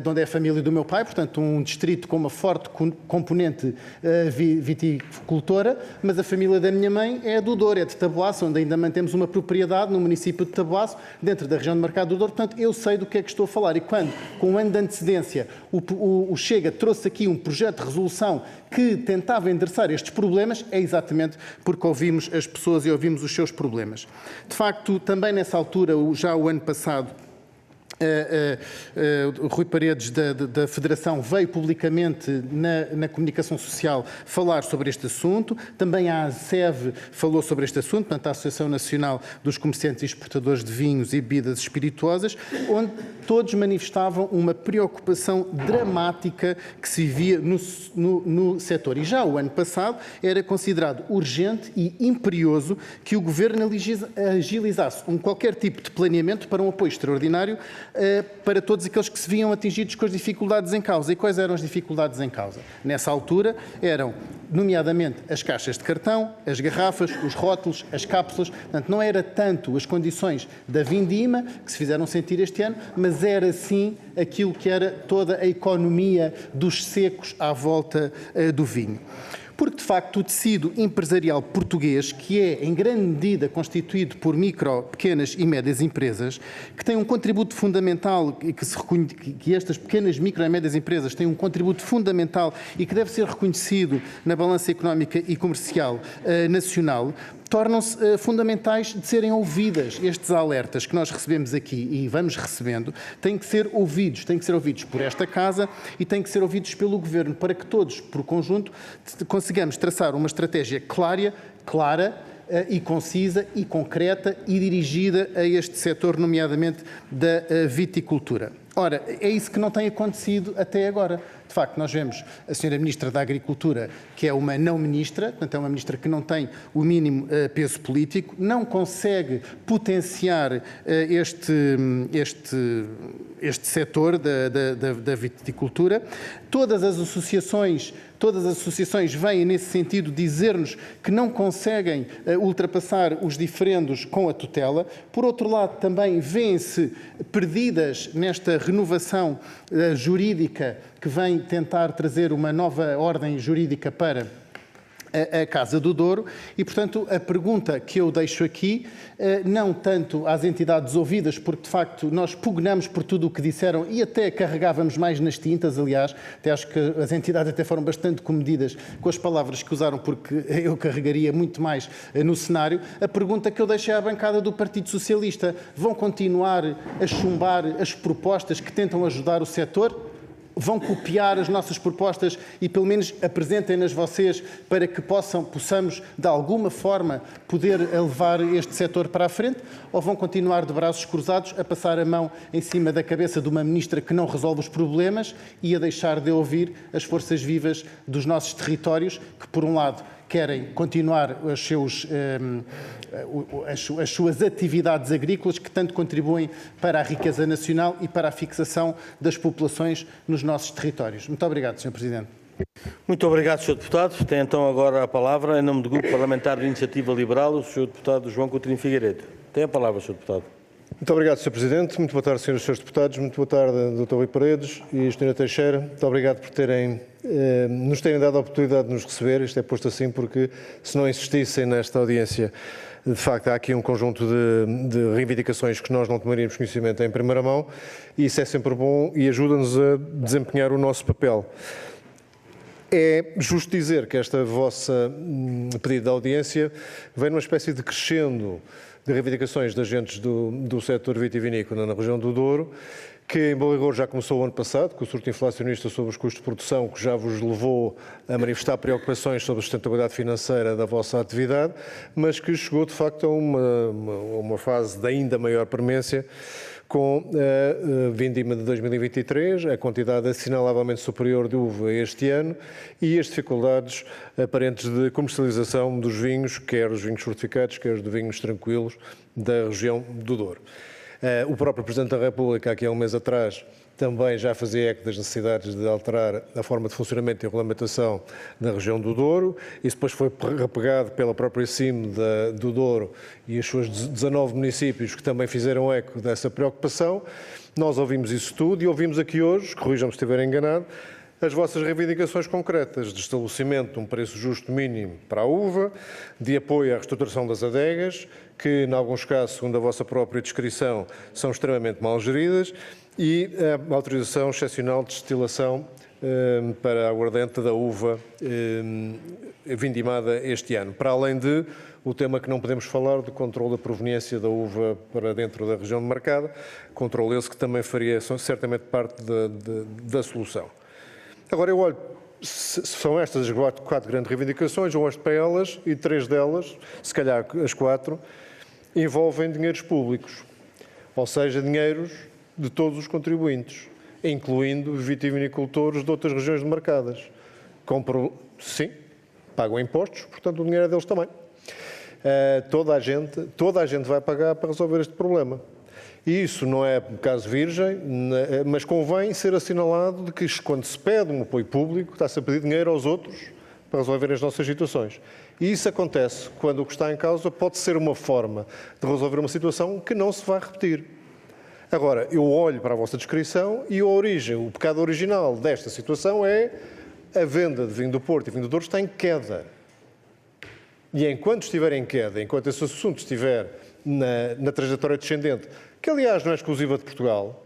de onde é a família do meu pai, portanto um distrito com uma forte componente viticultora, mas a família da minha mãe é do Douro, é de Taboaço, onde ainda mantemos uma propriedade no município de Taboaço, dentro da região de Marcado do Douro, portanto eu sei do que é que estou a falar. E quando, com um ano de antecedência, o Chega trouxe aqui um projeto de resolução que tentava endereçar estes problemas, é exatamente porque ouvimos as pessoas e ouvimos os seus problemas. De facto, também nessa altura, já o ano passado, Rui Paredes, da Federação, veio publicamente na comunicação social falar sobre este assunto. Também a ASEV falou sobre este assunto, portanto, a Associação Nacional dos Comerciantes e Exportadores de Vinhos e Bebidas Espirituosas, onde todos manifestavam uma preocupação dramática que se via no setor. E já o ano passado era considerado urgente e imperioso que o Governo agilizasse qualquer tipo de planeamento para um apoio extraordinário para todos aqueles que se viam atingidos com as dificuldades em causa. E quais eram as dificuldades em causa? Nessa altura eram, nomeadamente, as caixas de cartão, as garrafas, os rótulos, as cápsulas. Portanto, não era tanto as condições da vindima que se fizeram sentir este ano, mas era sim aquilo que era toda a economia dos secos à volta do vinho. Porque, de facto, o tecido empresarial português, que é, em grande medida, constituído por micro, pequenas e médias empresas, que tem um contributo fundamental, e que estas pequenas, micro e médias empresas têm um contributo fundamental e que deve ser reconhecido na balança económica e comercial nacional, tornam-se fundamentais de serem ouvidas. Estes alertas que nós recebemos aqui e vamos recebendo têm que ser ouvidos por esta Casa e têm que ser ouvidos pelo Governo, para que todos, por conjunto, consigamos traçar uma estratégia clara e concisa e concreta e dirigida a este setor, nomeadamente da viticultura. Ora, é isso que não tem acontecido até agora. De facto, nós vemos a Sra. Ministra da Agricultura, que é uma não ministra, portanto é uma ministra que não tem o mínimo peso político, não consegue potenciar este setor da viticultura. Todas as associações vêm nesse sentido dizer-nos que não conseguem ultrapassar os diferendos com a tutela. Por outro lado, também vêem-se perdidas nesta renovação jurídica que vem tentar trazer uma nova ordem jurídica para a Casa do Douro e, portanto, a pergunta que eu deixo aqui, não tanto às entidades ouvidas, porque, de facto, nós pugnamos por tudo o que disseram e até carregávamos mais nas tintas, aliás, até acho que as entidades até foram bastante comedidas com as palavras que usaram, porque eu carregaria muito mais no cenário. A pergunta que eu deixei à bancada do Partido Socialista: vão continuar a chumbar as propostas que tentam ajudar o setor? Vão copiar as nossas propostas e, pelo menos, apresentem-nas vocês para que possamos, de alguma forma, poder levar este setor para a frente? Ou vão continuar de braços cruzados a passar a mão em cima da cabeça de uma ministra que não resolve os problemas e a deixar de ouvir as forças vivas dos nossos territórios, que, por um lado, querem continuar as suas atividades agrícolas, que tanto contribuem para a riqueza nacional e para a fixação das populações nos nossos territórios. Muito obrigado, Sr. Presidente. Muito obrigado, Sr. Deputado. Tem então agora a palavra, em nome do Grupo Parlamentar de Iniciativa Liberal, o Sr. Deputado João Coutinho Figueiredo. Tem a palavra, Sr. Deputado. Muito obrigado, Sr. Presidente. Muito boa tarde, Srs. e Srs. Deputados. Muito boa tarde, Dr. Rui Paredes e Sra. Teixeira. Muito obrigado por nos terem dado a oportunidade de nos receber. Isto é posto assim porque, se não insistissem nesta audiência, de facto, há aqui um conjunto de reivindicações que nós não tomaríamos conhecimento em primeira mão, e isso é sempre bom e ajuda-nos a desempenhar o nosso papel. É justo dizer que esta vossa pedido de audiência vem numa espécie de crescendo de reivindicações de agentes do setor vitivinícola na região do Douro, que, em bom rigor, já começou o ano passado, com o surto inflacionista sobre os custos de produção, que já vos levou a manifestar preocupações sobre a sustentabilidade financeira da vossa atividade, mas que chegou, de facto, a uma fase de ainda maior premência, com a vindima de 2023, a quantidade assinalavelmente superior de uva este ano e as dificuldades aparentes de comercialização dos vinhos, quer os vinhos fortificados, quer os de vinhos tranquilos da região do Douro. O próprio Presidente da República, aqui há um mês atrás, também já fazia eco das necessidades de alterar a forma de funcionamento e regulamentação na região do Douro. Isso depois foi repegado pela própria CIM do Douro e os seus 19 municípios que também fizeram eco dessa preocupação. Nós ouvimos isso tudo e ouvimos aqui hoje, corrijam-me se estiver enganado, as vossas reivindicações concretas de estabelecimento de um preço justo mínimo para a uva, de apoio à reestruturação das adegas, que, em alguns casos, segundo a vossa própria descrição, são extremamente mal geridas, e a autorização excepcional de destilação para a aguardente da uva vindimada este ano. Para além de o tema que não podemos falar do controle da proveniência da uva para dentro da região demarcada, controle esse que também faria certamente parte da solução. Agora eu olho, são estas as 4 grandes reivindicações, eu olho para elas e 3 delas, se calhar as 4, envolvem dinheiros públicos, ou seja, dinheiros de todos os contribuintes, incluindo os vitivinicultores de outras regiões demarcadas. Sim, pagam impostos, portanto o dinheiro é deles também. Toda a gente vai pagar para resolver este problema. E isso não é caso virgem, mas convém ser assinalado de que quando se pede um apoio público, está-se a pedir dinheiro aos outros para resolver as nossas situações. E isso acontece quando o que está em causa pode ser uma forma de resolver uma situação que não se vai repetir. Agora, eu olho para a vossa descrição e o pecado original desta situação é a venda de vinho do Porto e vinho do Douro está em queda. E enquanto estiver em queda, enquanto esse assunto estiver na trajetória descendente, que aliás não é exclusiva de Portugal,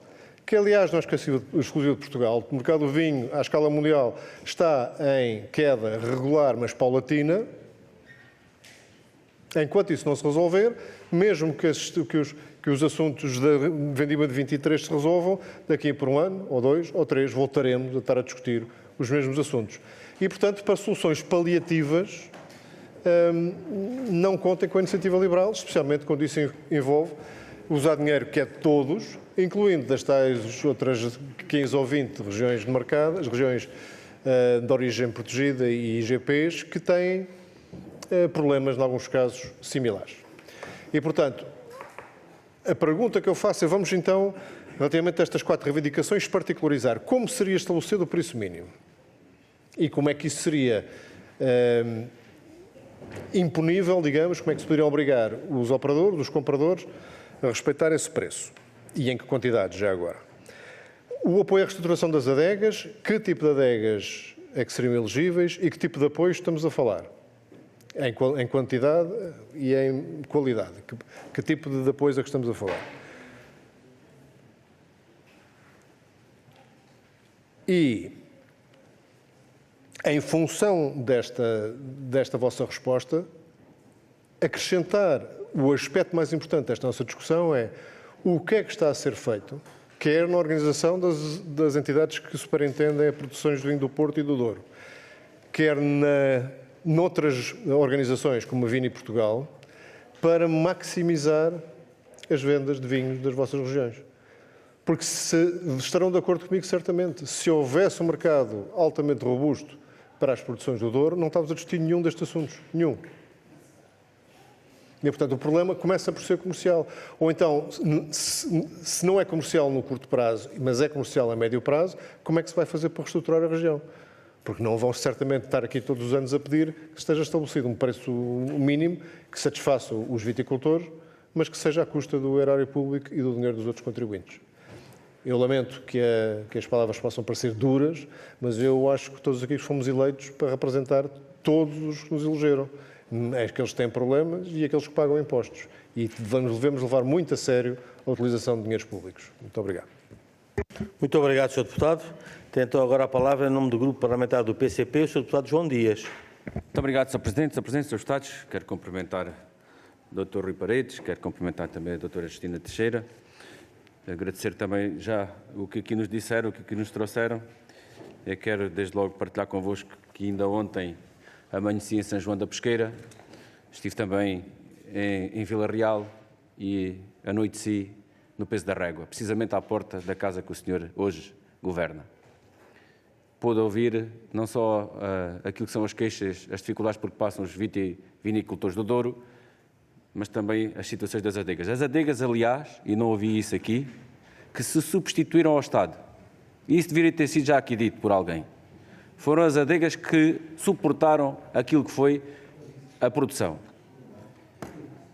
o mercado do vinho à escala mundial está em queda regular, mas paulatina, enquanto isso não se resolver, mesmo que os assuntos da vendima de 23 se resolvam, daqui por um ano, ou 2, ou 3, voltaremos a estar a discutir os mesmos assuntos. E, portanto, para soluções paliativas, não contem com a iniciativa liberal, especialmente quando isso envolve usar dinheiro que é de todos, incluindo das tais outras 15 ou 20 regiões demarcadas, regiões de origem protegida e IGPs, que têm problemas, em alguns casos, similares. E, portanto, a pergunta que eu faço é, vamos então, relativamente a estas 4 reivindicações, particularizar como seria estabelecido o preço mínimo e como é que isso seria imponível, digamos, como é que se poderiam obrigar os operadores, os compradores, a respeitar esse preço e em que quantidade, já agora. O apoio à reestruturação das adegas, que tipo de adegas é que seriam elegíveis e que tipo de apoio estamos a falar? Em quantidade e em qualidade. Que tipo de apoios é que estamos a falar? E, em função desta vossa resposta, acrescentar o aspecto mais importante desta nossa discussão é o que é que está a ser feito, quer na organização das entidades que superintendem a produções do vinho do Porto e do Douro, quer noutras organizações como a Vini Portugal, para maximizar as vendas de vinhos das vossas regiões. Porque estarão de acordo comigo, certamente, se houvesse um mercado altamente robusto para as produções do Douro, não estávamos a discutir nenhum destes assuntos. Nenhum. E, portanto, o problema começa por ser comercial. Ou então, se não é comercial no curto prazo, mas é comercial a médio prazo, como é que se vai fazer para reestruturar a região? Porque não vão certamente estar aqui todos os anos a pedir que esteja estabelecido um preço mínimo que satisfaça os viticultores, mas que seja à custa do erário público e do dinheiro dos outros contribuintes. Eu lamento que as palavras possam parecer duras, mas eu acho que todos aqui fomos eleitos para representar todos os que nos elegeram. Aqueles que têm problemas e aqueles que pagam impostos. E devemos levar muito a sério a utilização de dinheiros públicos. Muito obrigado. Muito obrigado, Sr. Deputado. Tem então agora a palavra em nome do Grupo Parlamentar do PCP, o Sr. Deputado João Dias. Muito obrigado, Sr. Presidente. Sr. Presidente, Srs. Deputados, quero cumprimentar o Dr. Rui Paredes, quero cumprimentar também a Dra. Justina Teixeira, agradecer também já o que aqui nos disseram, o que aqui nos trouxeram. Eu quero desde logo partilhar convosco que ainda ontem amanheci em São João da Pesqueira, estive também em Vila Real e anoiteci no Peso da Régua, precisamente à porta da casa que o senhor hoje governa. Pude ouvir não só aquilo que são as queixas, as dificuldades por que passam os vinicultores do Douro, mas também as situações das adegas. As adegas, aliás, e não ouvi isso aqui, que se substituíram ao Estado. E isso deveria ter sido já aqui dito por alguém. Foram as adegas que suportaram aquilo que foi a produção.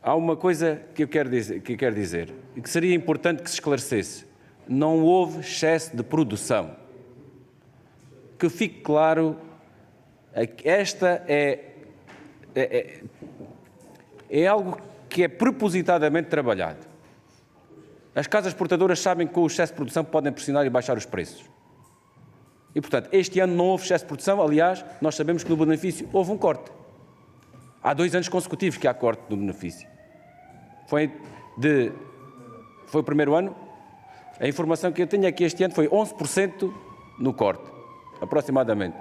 Há uma coisa que eu quero dizer, e que seria importante que se esclarecesse. Não houve excesso de produção. que fique claro, esta é algo que é propositadamente trabalhado. As casas exportadoras sabem que com o excesso de produção podem pressionar e baixar os preços. E, portanto, este ano não houve excesso de produção. Aliás, nós sabemos que no benefício houve um corte. Há 2 anos consecutivos que há corte do benefício. Foi o primeiro ano. A informação que eu tenho é que este ano foi 11% no corte, aproximadamente.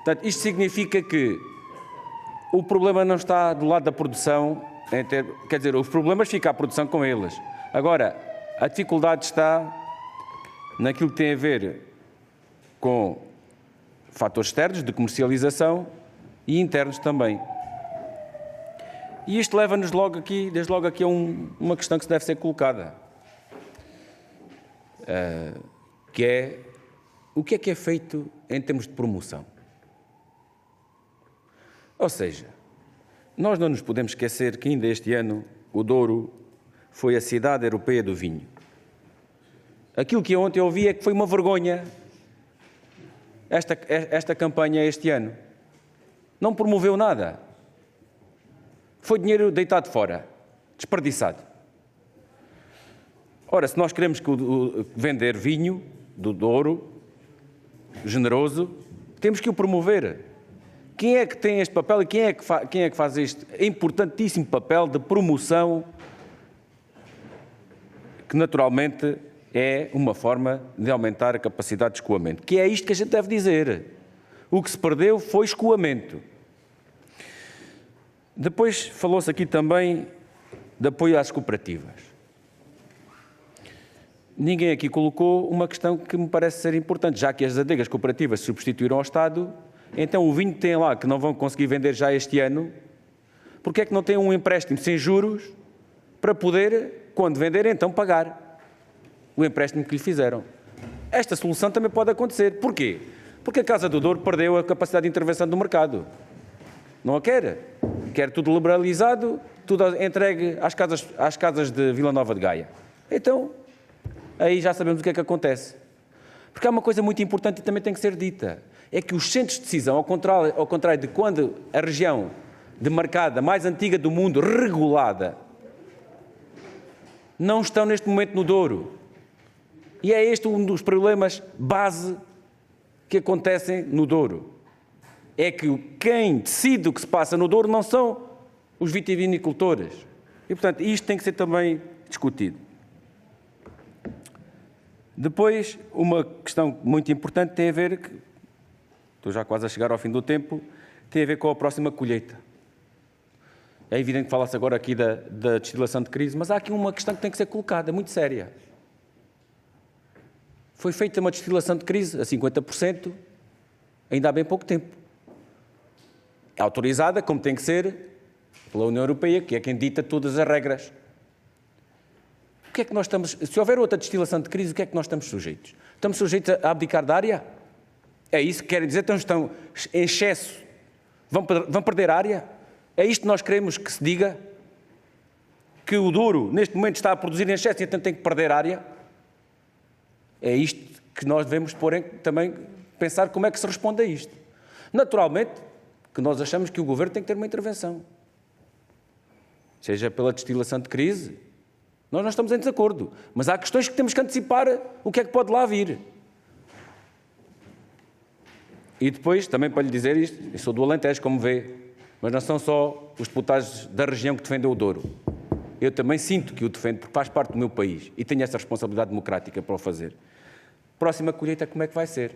Portanto, isto significa que o problema não está do lado da produção, quer dizer, os problemas ficam à produção com eles. Agora, a dificuldade está naquilo que tem a ver com fatores externos de comercialização e internos também. E isto leva-nos desde logo aqui a uma questão que se deve ser colocada, que é o que é feito em termos de promoção. Ou seja, nós não nos podemos esquecer que ainda este ano o Douro foi a cidade europeia do vinho. Aquilo que eu ontem ouvi é que foi uma vergonha esta campanha este ano. Não promoveu nada. Foi dinheiro deitado fora, desperdiçado. Ora, se nós queremos vender vinho do Douro, generoso, temos que o promover. Quem é que tem este papel e quem é que faz este importantíssimo papel de promoção, que naturalmente é uma forma de aumentar a capacidade de escoamento? Que é isto que a gente deve dizer. O que se perdeu foi escoamento. Depois falou-se aqui também de apoio às cooperativas. Ninguém aqui colocou uma questão que me parece ser importante, já que as adegas cooperativas se substituíram ao Estado. Então o vinho que tem lá, que não vão conseguir vender já este ano, porque é que não tem um empréstimo sem juros para poder, quando vender, então pagar o empréstimo que lhe fizeram? Esta solução também pode acontecer. Porquê? Porque a Casa do Douro perdeu a capacidade de intervenção do mercado. Não a quer. Quer tudo liberalizado, tudo entregue às casas de Vila Nova de Gaia. Então, aí já sabemos o que é que acontece. Porque há uma coisa muito importante e também tem que ser dita. É que os centros de decisão, ao contrário de quando a região demarcada mais antiga do mundo, regulada, não estão neste momento no Douro. E é este um dos problemas base que acontecem no Douro. É que quem decide o que se passa no Douro não são os vitivinicultores. E, portanto, isto tem que ser também discutido. Depois, uma questão muito importante tem a ver, que estou já quase a chegar ao fim do tempo, tem a ver com a próxima colheita. É evidente que fala-se agora aqui da destilação de crise, mas há aqui uma questão que tem que ser colocada, muito séria. Foi feita uma destilação de crise a 50%, ainda há bem pouco tempo. É autorizada, como tem que ser, pela União Europeia, que é quem dita todas as regras. O que é que nós estamos... Se houver outra destilação de crise, o que é que nós estamos sujeitos? Estamos sujeitos a abdicar da área? É isso que querem dizer? Então estão em excesso. Vão perder área? É isto que nós queremos que se diga? Que o Douro, neste momento, está a produzir em excesso e então tem que perder área? É isto que nós devemos também pensar como é que se responde a isto. Naturalmente, que nós achamos que o Governo tem que ter uma intervenção. Seja pela destilação de crise. Nós não estamos em desacordo. Mas há questões que temos que antecipar o que é que pode lá vir. E depois, também para lhe dizer isto, eu sou do Alentejo, como vê, mas não são só os deputados da região que defendem o Douro. Eu também sinto que o defendo, porque faz parte do meu país e tenho essa responsabilidade democrática para o fazer. Próxima colheita, como é que vai ser?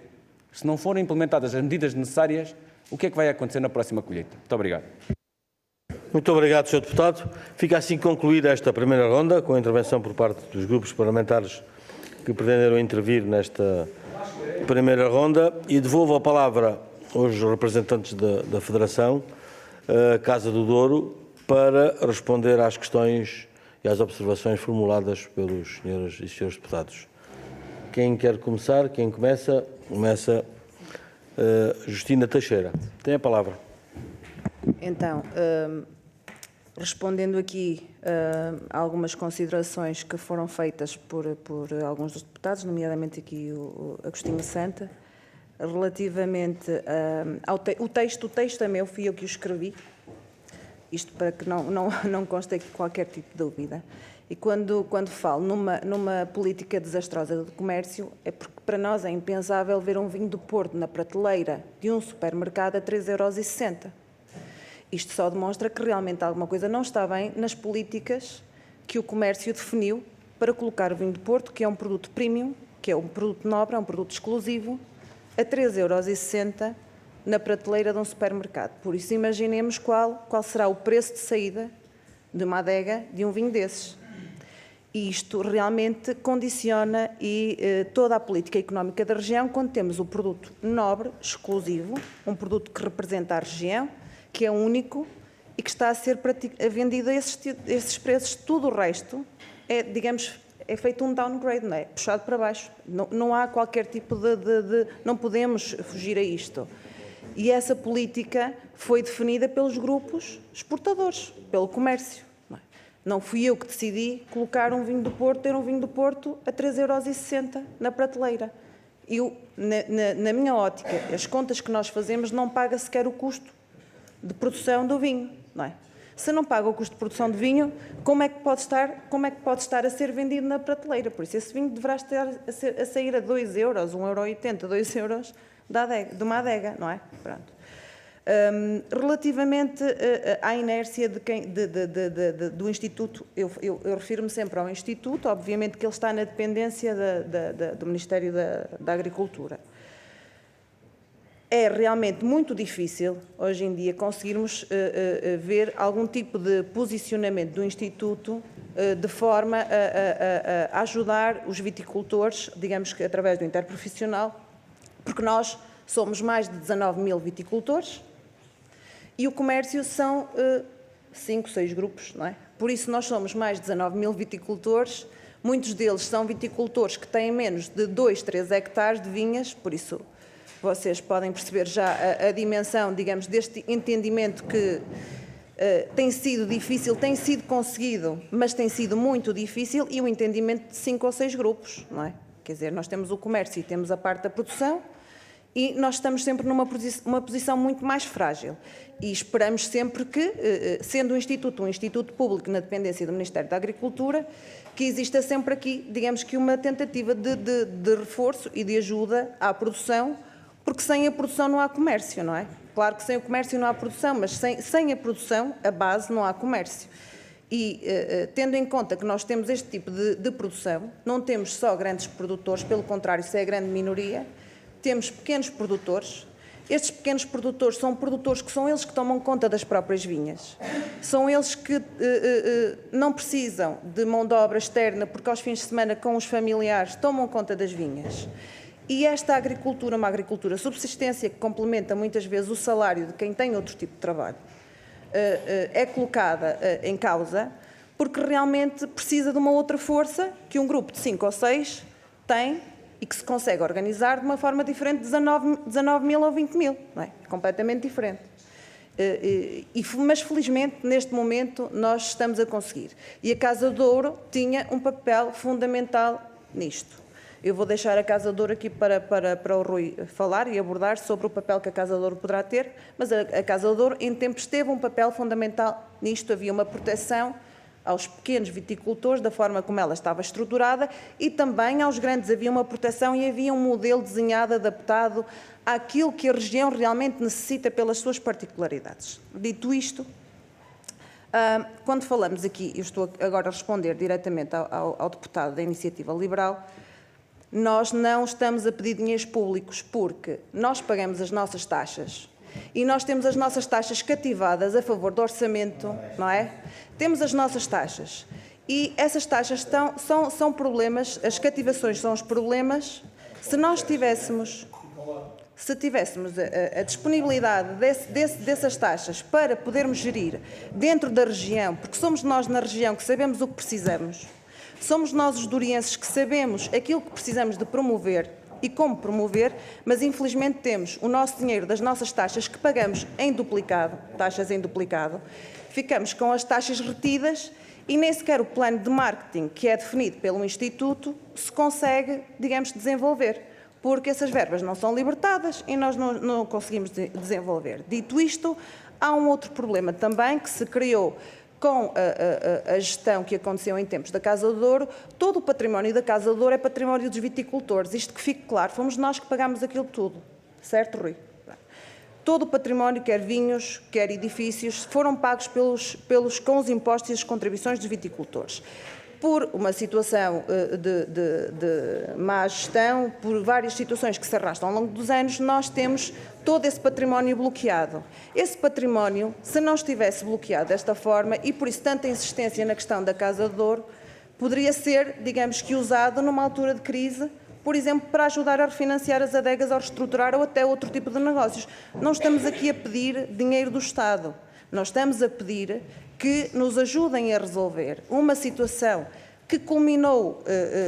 Se não forem implementadas as medidas necessárias, o que é que vai acontecer na próxima colheita? Muito obrigado. Muito obrigado, Sr. Deputado. Fica assim concluída esta primeira ronda, com a intervenção por parte dos grupos parlamentares que pretenderam intervir nesta primeira ronda, e devolvo a palavra aos representantes da Federação, Casa do Douro, para responder às questões e às observações formuladas pelos senhores e senhores deputados. Quem quer começar? Quem começa? Começa Justina Teixeira. Tem a palavra. Então, Respondendo aqui a algumas considerações que foram feitas por alguns dos deputados, nomeadamente aqui o Agostinho Santa, relativamente ao texto, o texto é meu, fui eu que o escrevi, isto para que não conste aqui qualquer tipo de dúvida. E quando falo numa política desastrosa do comércio, é porque para nós é impensável ver um vinho do Porto na prateleira de um supermercado a 3,60 €. Isto só demonstra que realmente alguma coisa não está bem nas políticas que o comércio definiu para colocar o vinho do Porto, que é um produto premium, que é um produto nobre, é um produto exclusivo, a 3,60 € na prateleira de um supermercado. Por isso, imaginemos qual será o preço de saída de uma adega de um vinho desses. E isto realmente condiciona toda a política económica da região quando temos o produto nobre, exclusivo, um produto que representa a região, que é único e que está a ser vendido a esses preços. Tudo o resto é, digamos, é feito um downgrade, não é? Puxado para baixo. Não há qualquer tipo não podemos fugir a isto. E essa política foi definida pelos grupos exportadores, pelo comércio. Não fui eu que decidi colocar um vinho do Porto, ter um vinho do Porto a 3,60 € na prateleira. Eu, na minha ótica, as contas que nós fazemos não paga sequer o custo de produção do vinho, não é? Se não paga o custo de produção de vinho, como é que pode estar a ser vendido na prateleira? Por isso, esse vinho deverá estar a sair a 2 €, 1,80 €, 2 € de uma adega, não é? Pronto. Relativamente à inércia do Instituto, eu refiro-me sempre ao Instituto, obviamente que ele está na dependência do Ministério da Agricultura. É realmente muito difícil, hoje em dia, conseguirmos ver algum tipo de posicionamento do Instituto de forma a ajudar os viticultores, digamos que através do interprofissional, porque nós somos mais de 19.000 viticultores e o comércio são 5, 6 grupos, não é? Por isso nós somos mais de 19.000 viticultores, muitos deles são viticultores que têm menos de 2, 3 hectares de vinhas, por isso vocês podem perceber já a dimensão, digamos, deste entendimento que tem sido difícil, tem sido conseguido, mas tem sido muito difícil, e o entendimento de 5 ou 6 grupos, não é? Quer dizer, nós temos o comércio e temos a parte da produção e nós estamos sempre numa posição muito mais frágil. E esperamos sempre que, sendo um instituto público na dependência do Ministério da Agricultura, que exista sempre aqui, digamos que uma tentativa de reforço e de ajuda à produção, porque sem a produção não há comércio, não é? Claro que sem o comércio não há produção, mas sem a produção, a base, não há comércio. E, tendo em conta que nós temos este tipo de produção, não temos só grandes produtores, pelo contrário, isso é a grande minoria, temos pequenos produtores. Estes pequenos produtores são produtores que são eles que tomam conta das próprias vinhas. São eles que não precisam de mão de obra externa, porque aos fins de semana, com os familiares, tomam conta das vinhas. E esta agricultura, uma agricultura subsistência, que complementa muitas vezes o salário de quem tem outro tipo de trabalho, é colocada em causa, porque realmente precisa de uma outra força que um grupo de 5 ou 6 tem e que se consegue organizar de uma forma diferente de 19.000 ou 20.000, não é? Completamente diferente. Mas, felizmente, neste momento, nós estamos a conseguir. E a Casa de Ouro tinha um papel fundamental nisto. Eu vou deixar a Casa de Ouro aqui para o Rui falar e abordar sobre o papel que a Casa de Ouro poderá ter, mas a Casa de Ouro, em tempos, teve um papel fundamental nisto. Havia uma proteção aos pequenos viticultores, da forma como ela estava estruturada, e também aos grandes havia uma proteção e havia um modelo desenhado, adaptado àquilo que a região realmente necessita pelas suas particularidades. Dito isto, quando falamos aqui, eu estou agora a responder diretamente ao deputado da Iniciativa Liberal, nós não estamos a pedir dinheiros públicos porque nós pagamos as nossas taxas e nós temos as nossas taxas cativadas a favor do orçamento, não é? Temos as nossas taxas e essas taxas são problemas, as cativações são os problemas. Se nós tivéssemos a disponibilidade dessas taxas para podermos gerir dentro da região, porque somos nós na região que sabemos o que precisamos, somos nós os dourienses que sabemos aquilo que precisamos de promover e como promover, mas infelizmente temos o nosso dinheiro das nossas taxas que pagamos em duplicado, taxas em duplicado, ficamos com as taxas retidas e nem sequer o plano de marketing que é definido pelo Instituto se consegue, digamos, desenvolver, porque essas verbas não são libertadas e nós não conseguimos desenvolver. Dito isto, há um outro problema também que se criou com a gestão que aconteceu em tempos da Casa do Douro. Todo o património da Casa do Douro é património dos viticultores. Isto que fique claro, fomos nós que pagámos aquilo tudo. Certo, Rui? Todo o património, quer vinhos, quer edifícios, foram pagos com os impostos e as contribuições dos viticultores. Por uma situação de má gestão, por várias situações que se arrastam ao longo dos anos, nós temos todo esse património bloqueado. Esse património, se não estivesse bloqueado desta forma, e por isso tanta insistência na questão da Casa do Douro, poderia ser, digamos que, usado numa altura de crise, por exemplo, para ajudar a refinanciar as adegas ou reestruturar ou até outro tipo de negócios. Não estamos aqui a pedir dinheiro do Estado. Nós estamos a pedir que nos ajudem a resolver uma situação que culminou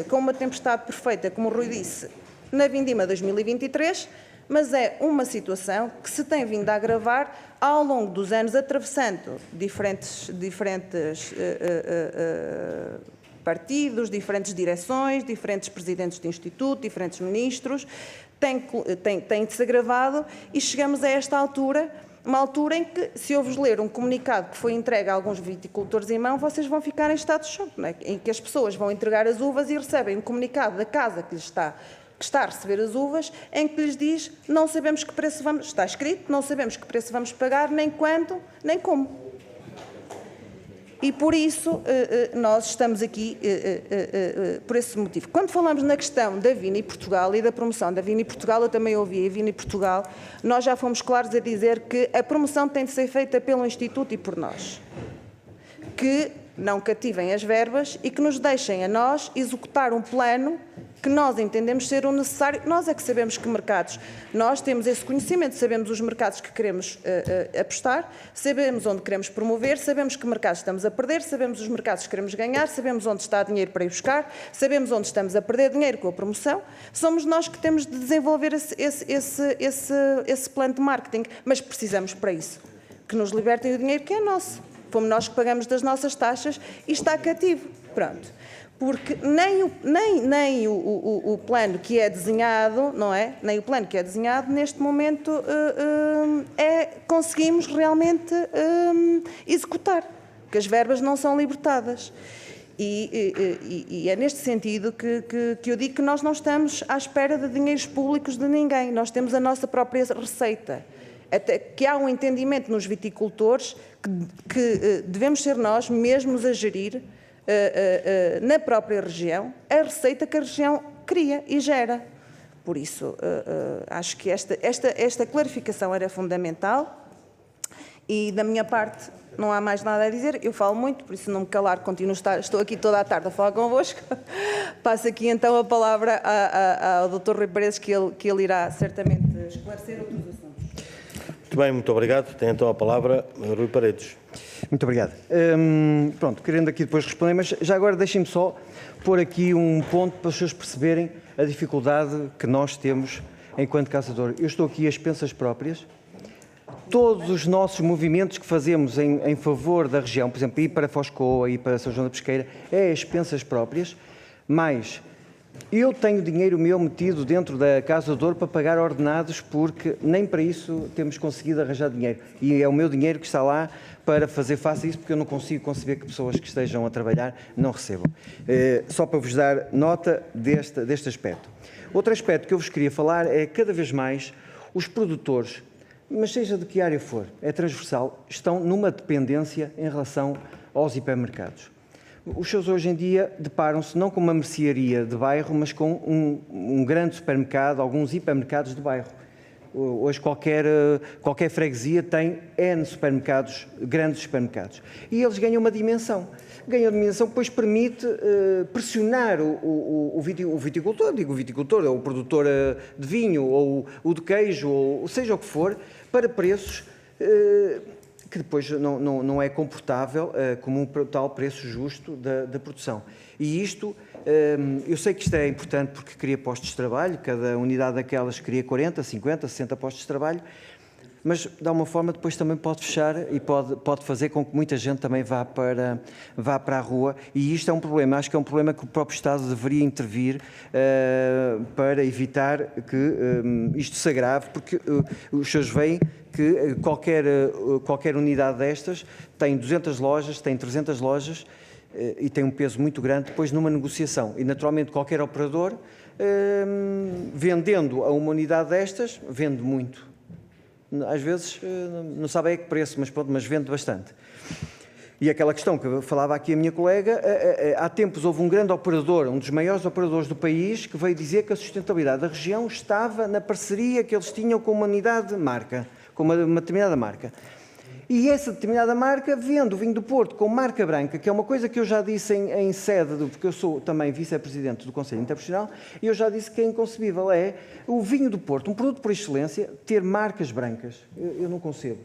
com uma tempestade perfeita, como o Rui disse, na Vindima 2023, mas é uma situação que se tem vindo a agravar ao longo dos anos, atravessando diferentes partidos, direções, diferentes presidentes de instituto, diferentes ministros, tem-se agravado e chegamos a esta altura, uma altura em que, se eu vos ler um comunicado que foi entregue a alguns viticultores em mão, vocês vão ficar em estado de choque, não é? Em que as pessoas vão entregar as uvas e recebem um comunicado da casa que está a receber as uvas, em que lhes diz, não sabemos que preço vamos, está escrito, não sabemos que preço vamos pagar, nem quando, nem como. E por isso nós estamos aqui por esse motivo. Quando falamos na questão da Vini Portugal e da promoção da Vini Portugal, eu também ouvi a Vini Portugal, nós já fomos claros a dizer que a promoção tem de ser feita pelo Instituto e por nós. Que não cativem as verbas e que nos deixem a nós executar um plano que nós entendemos ser o necessário. Nós é que sabemos que mercados, nós temos esse conhecimento, sabemos os mercados que queremos apostar, sabemos onde queremos promover, sabemos que mercados estamos a perder, sabemos os mercados que queremos ganhar, sabemos onde está dinheiro para ir buscar, sabemos onde estamos a perder dinheiro com a promoção. Somos nós que temos de desenvolver esse plano de marketing, mas precisamos para isso que nos libertem o dinheiro que é nosso. Fomos nós que pagamos das nossas taxas e está cativo. Pronto. Porque nem o plano que é desenhado, não é? Nem o plano que é desenhado, neste momento, conseguimos realmente executar, porque as verbas não são libertadas. E é neste sentido que eu digo que nós não estamos à espera de dinheiros públicos de ninguém, nós temos a nossa própria receita. Até que há um entendimento nos viticultores que devemos ser nós mesmos a gerir na própria região a receita que a região cria e gera. Por isso, acho que esta clarificação era fundamental e, da minha parte, não há mais nada a dizer. Eu falo muito, por isso não me calar, estou aqui toda a tarde a falar convosco. Passo aqui então a palavra ao Dr. Rui Paredes, que ele irá certamente esclarecer outros assuntos. Muito bem, muito obrigado. Tem então a palavra Rui Paredes. Muito obrigado. Pronto, querendo aqui depois responder, mas já agora deixem-me só pôr aqui um ponto para os senhores perceberem a dificuldade que nós temos enquanto Casa do Douro. Eu estou aqui a expensas próprias. Todos os nossos movimentos que fazemos em favor da região, por exemplo, ir para Foscoa, ir para São João da Pesqueira, é a expensas próprias, mas eu tenho dinheiro meu metido dentro da Casa do Douro para pagar ordenados, porque nem para isso temos conseguido arranjar dinheiro. E é o meu dinheiro que está lá para fazer face a isso, porque eu não consigo conceber que pessoas que estejam a trabalhar não recebam. Só para vos dar nota deste aspecto. Outro aspecto que eu vos queria falar é, cada vez mais, os produtores, mas seja de que área for, é transversal, estão numa dependência em relação aos hipermercados. Os seus hoje em dia deparam-se não com uma mercearia de bairro, mas com um grande supermercado, alguns hipermercados de bairro. Hoje qualquer freguesia tem N supermercados, grandes supermercados. E eles ganham uma dimensão. Ganham uma dimensão que depois permite pressionar o viticultor, digo o viticultor, ou o produtor de vinho, ou o de queijo, ou seja o que for, para preços que depois não é comportável como um tal preço justo da produção. E isto, eu sei que isto é importante porque cria postos de trabalho, cada unidade daquelas cria 40, 50, 60 postos de trabalho, mas de alguma forma depois também pode fechar e pode fazer com que muita gente também vá para a rua, e isto é um problema. Acho que é um problema que o próprio Estado deveria intervir para evitar que isto se agrave, porque os senhores veem que qualquer unidade destas tem 200 lojas, tem 300 lojas e tem um peso muito grande depois numa negociação. E naturalmente qualquer operador, vendendo a uma unidade destas, vende muito. Às vezes não sabe a que preço, mas vende bastante. E aquela questão que falava aqui a minha colega, há tempos houve um grande operador, um dos maiores operadores do país, que veio dizer que a sustentabilidade da região estava na parceria que eles tinham com uma unidade de marca, com uma determinada marca. E essa determinada marca vende o vinho do Porto com marca branca, que é uma coisa que eu já disse em sede, porque eu sou também vice-presidente do Conselho Interprofissional, e eu já disse que é inconcebível, é o vinho do Porto, um produto por excelência, ter marcas brancas. Eu não concebo.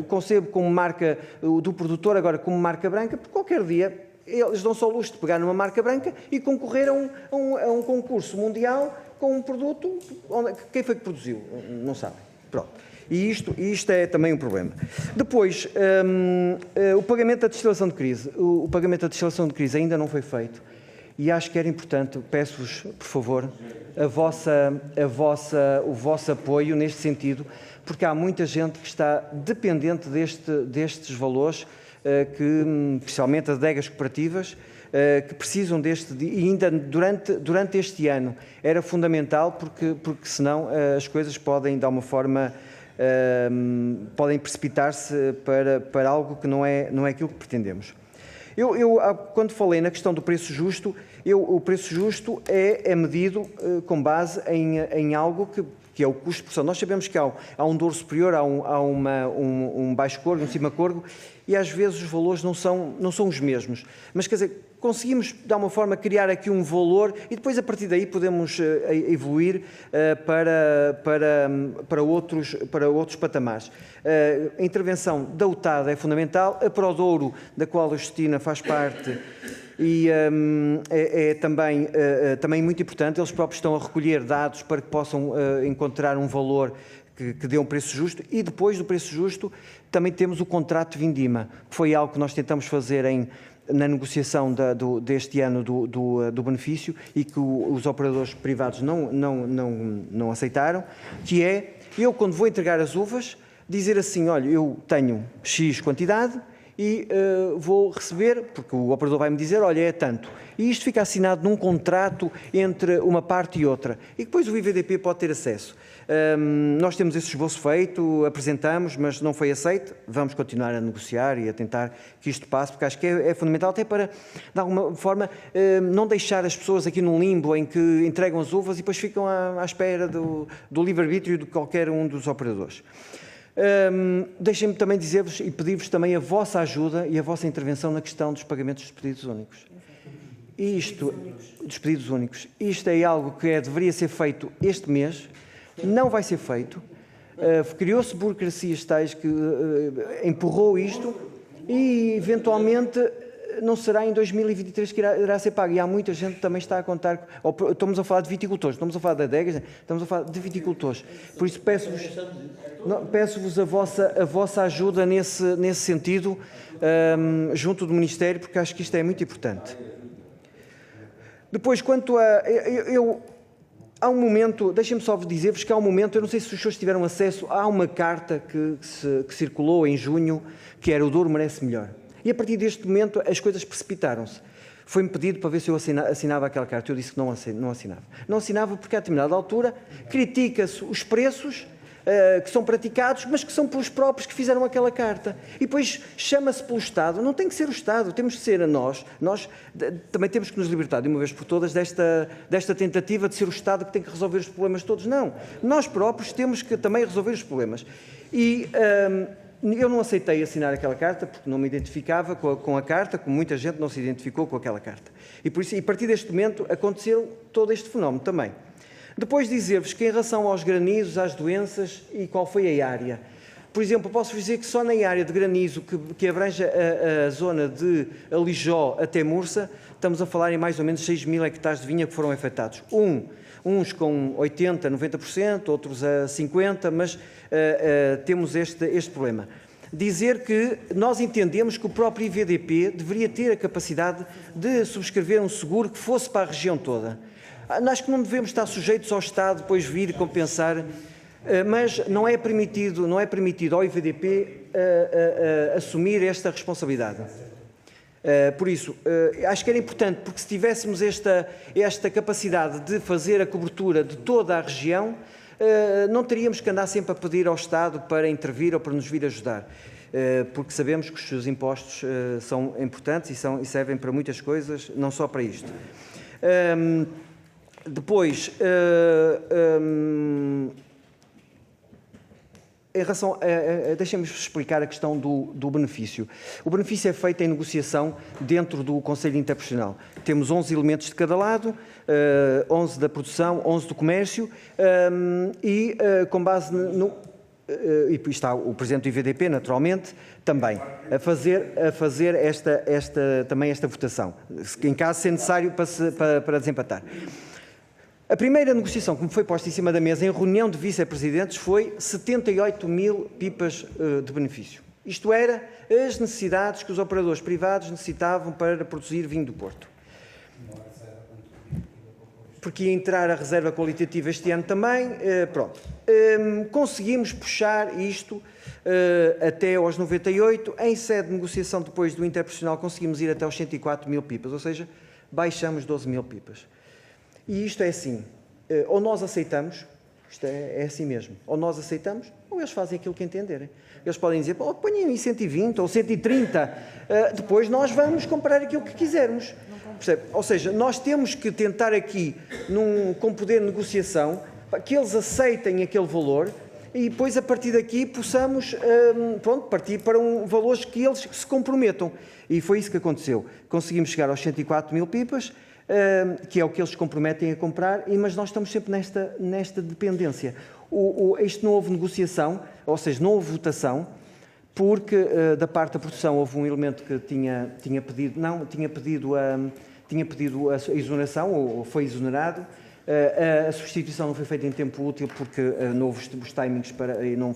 Concebo como marca do produtor, agora como marca branca, porque qualquer dia eles dão só o luxo de pegar numa marca branca e concorrer a um concurso mundial com um produto, quem foi que produziu? Não sabe. Pronto. E isto é também um problema. Depois, o pagamento da destilação de crise. O pagamento da destilação de crise ainda não foi feito e acho que era importante, peço-vos, por favor, o vosso apoio neste sentido, porque há muita gente que está dependente destes valores, especialmente as adegas cooperativas, que precisam e ainda durante este ano era fundamental, porque senão as coisas podem, de alguma forma, podem precipitar-se para algo que não é aquilo que pretendemos. Eu quando falei na questão do preço justo, o preço justo é medido com base em algo que é o custo de produção. Nós sabemos que há um Douro superior, há um baixo corgo, um cima corgo, e às vezes os valores não são os mesmos. Mas, quer dizer, conseguimos, de alguma forma, criar aqui um valor e depois, a partir daí, podemos evoluir para outros patamares. A intervenção da UTAD é fundamental, a Prodouro, da qual a Justina faz parte, e é também muito importante. Eles próprios estão a recolher dados para que possam encontrar um valor que dê um preço justo, e depois do preço justo também temos o contrato de vindima, que foi algo que nós tentamos fazer na negociação deste ano do benefício e que os operadores privados não aceitaram, que é, eu quando vou entregar as uvas, dizer assim, olha, eu tenho X quantidade e vou receber, porque o operador vai-me dizer, olha, é tanto. E isto fica assinado num contrato entre uma parte e outra. E depois o IVDP pode ter acesso. Nós temos esse esboço feito, apresentamos, mas não foi aceito. Vamos continuar a negociar e a tentar que isto passe, porque acho que é fundamental até para, de alguma forma, não deixar as pessoas aqui num limbo em que entregam as uvas e depois ficam à espera do livre-arbítrio de qualquer um dos operadores. Deixem-me também dizer-vos e pedir-vos também a vossa ajuda e a vossa intervenção na questão dos pagamentos dos pedidos únicos. Dos pedidos únicos. Isto é algo que deveria ser feito este mês, não vai ser feito. Criou-se burocracias tais que empurrou isto e, eventualmente, não será em 2023 que irá ser pago. E há muita gente que também está a contar. Estamos a falar de viticultores, estamos a falar de adegas, estamos a falar de viticultores. Por isso peço-vos a vossa ajuda nesse sentido, junto do Ministério, porque acho que isto é muito importante. Depois, quanto a... há um momento, deixem-me só dizer-vos que há um momento, eu não sei se os senhores tiveram acesso, há uma carta que circulou em junho, que era o Douro merece melhor. E a partir deste momento as coisas precipitaram-se. Foi-me pedido para ver se eu assinava aquela carta. Eu disse que não assinava. Não assinava porque a determinada altura critica-se os preços que são praticados, mas que são pelos próprios que fizeram aquela carta. E depois chama-se pelo Estado. Não tem que ser o Estado, temos que ser a nós. Nós também temos que nos libertar de uma vez por todas desta tentativa de ser o Estado que tem que resolver os problemas todos. Não. Nós próprios temos que também resolver os problemas. E eu não aceitei assinar aquela carta porque não me identificava com a carta, como muita gente não se identificou com aquela carta. E por isso, a partir deste momento, aconteceu todo este fenómeno também. Depois dizer-vos que em relação aos granizos, às doenças e qual foi a área. Por exemplo, posso dizer que só na área de granizo, que abrange a zona de Alijó até Mursa, estamos a falar em mais ou menos 6.000 hectares de vinha que foram afetados. Uns com 80%, 90%, outros a 50%, mas temos este problema. Dizer que nós entendemos que o próprio IVDP deveria ter a capacidade de subscrever um seguro que fosse para a região toda. Acho que não devemos estar sujeitos ao Estado depois vir compensar, mas não é permitido ao IVDP assumir esta responsabilidade. Por isso, acho que era importante, porque se tivéssemos esta capacidade de fazer a cobertura de toda a região, não teríamos que andar sempre a pedir ao Estado para intervir ou para nos vir ajudar, porque sabemos que os impostos são importantes e servem para muitas coisas, não só para isto. Depois, em relação, deixem-me explicar a questão do benefício. O benefício é feito em negociação dentro do Conselho Interprofissional. Temos 11 elementos de cada lado, 11 da produção, 11 do comércio, e com base e está o Presidente do IVDP, naturalmente, também, a fazer também esta votação, em caso seja necessário para desempatar. A primeira negociação que me foi posta em cima da mesa em reunião de vice-presidentes foi 78.000 pipas de benefício. Isto era as necessidades que os operadores privados necessitavam para produzir vinho do Porto. Porque ia entrar a reserva qualitativa este ano também, pronto. Conseguimos puxar isto até aos 98, em sede de negociação depois do interprofissional conseguimos ir até aos 104.000 pipas, ou seja, baixamos 12.000 pipas. E isto é assim, ou nós aceitamos, isto é assim mesmo, ou nós aceitamos, ou eles fazem aquilo que entenderem. Eles podem dizer, ponham em 120 ou 130, depois nós vamos comprar aquilo que quisermos. Percebe? Ou seja, nós temos que tentar aqui, com poder de negociação, que eles aceitem aquele valor e depois, a partir daqui, possamos partir para valores que eles se comprometam. E foi isso que aconteceu. Conseguimos chegar aos 104.000 pipas, que é o que eles se comprometem a comprar, mas nós estamos sempre nesta dependência. Isto não houve negociação, ou seja, não houve votação, porque da parte da produção houve um elemento que tinha pedido a exoneração, ou foi exonerado. A substituição não foi feita em tempo útil porque não houve os timings e não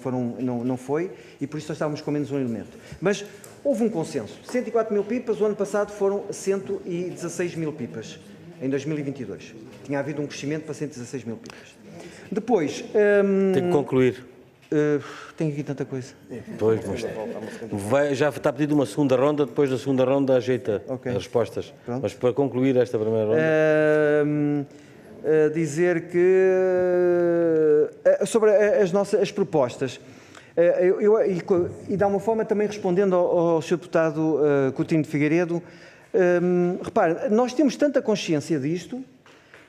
foi, e por isso nós estávamos com menos um elemento. Mas houve um consenso. 104.000 pipas, o ano passado foram 116.000 pipas, em 2022. Tinha havido um crescimento para 116.000 pipas. Depois... Tenho que concluir. Tenho aqui tanta coisa. Pois, mas já está pedido uma segunda ronda, depois da segunda ronda ajeita as respostas. Pronto. Mas para concluir esta primeira ronda... dizer que... sobre as propostas... e de alguma forma também respondendo ao Sr. Deputado Coutinho de Figueiredo, repare, nós temos tanta consciência disto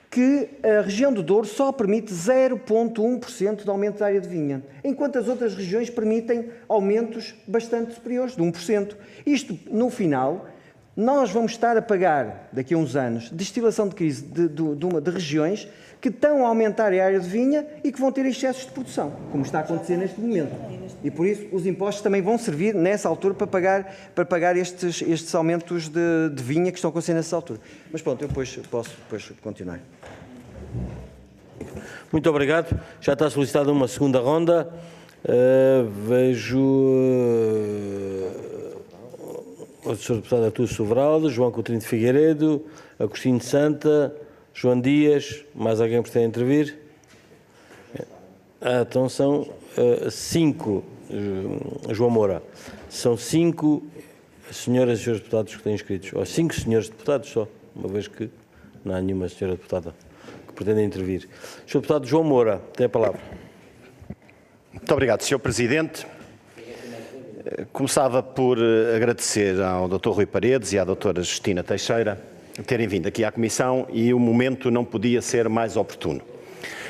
que a região do Douro só permite 0,1% de aumento da área de vinha, enquanto as outras regiões permitem aumentos bastante superiores, de 1%. Isto, no final, nós vamos estar a pagar, daqui a uns anos, destilação de crise de regiões que estão a aumentar a área de vinha e que vão ter excessos de produção, como está a acontecer neste momento. E por isso os impostos também vão servir nessa altura para pagar estes aumentos de vinha que estão a acontecer nessa altura. Mas pronto, eu posso continuar. Muito obrigado. Já está solicitada uma segunda ronda. Vejo o Sr. Deputado Artur Sobraldo, João Coutinho de Figueiredo, Agostinho Santa, João Dias, mais alguém que pretende intervir? Então são 5, João Moura, são 5 senhoras e senhores deputados que têm inscritos, ou 5 senhores deputados só, uma vez que não há nenhuma senhora deputada que pretenda intervir. Sr. Deputado João Moura, tem a palavra. Muito obrigado, Sr. Presidente. Começava por agradecer ao Dr. Rui Paredes e à Dra. Justina Teixeira terem vindo aqui à Comissão, e o momento não podia ser mais oportuno.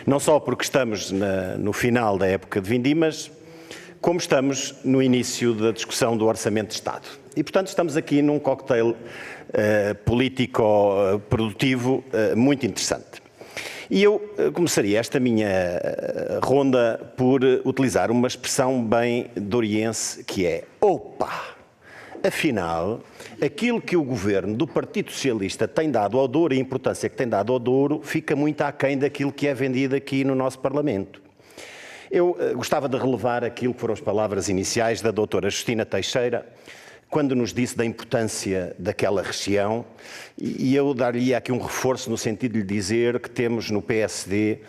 Não só porque estamos no final da época de vindimas, como estamos no início da discussão do Orçamento de Estado. E, portanto, estamos aqui num cocktail político-produtivo muito interessante. E eu começaria esta minha ronda por utilizar uma expressão bem doriense que é opa! Afinal, aquilo que o governo do Partido Socialista tem dado ao Douro e a importância que tem dado ao Douro fica muito aquém daquilo que é vendido aqui no nosso Parlamento. Eu gostava de relevar aquilo que foram as palavras iniciais da doutora Justina Teixeira, quando nos disse da importância daquela região, e eu dar-lhe aqui um reforço no sentido de lhe dizer que temos no PSD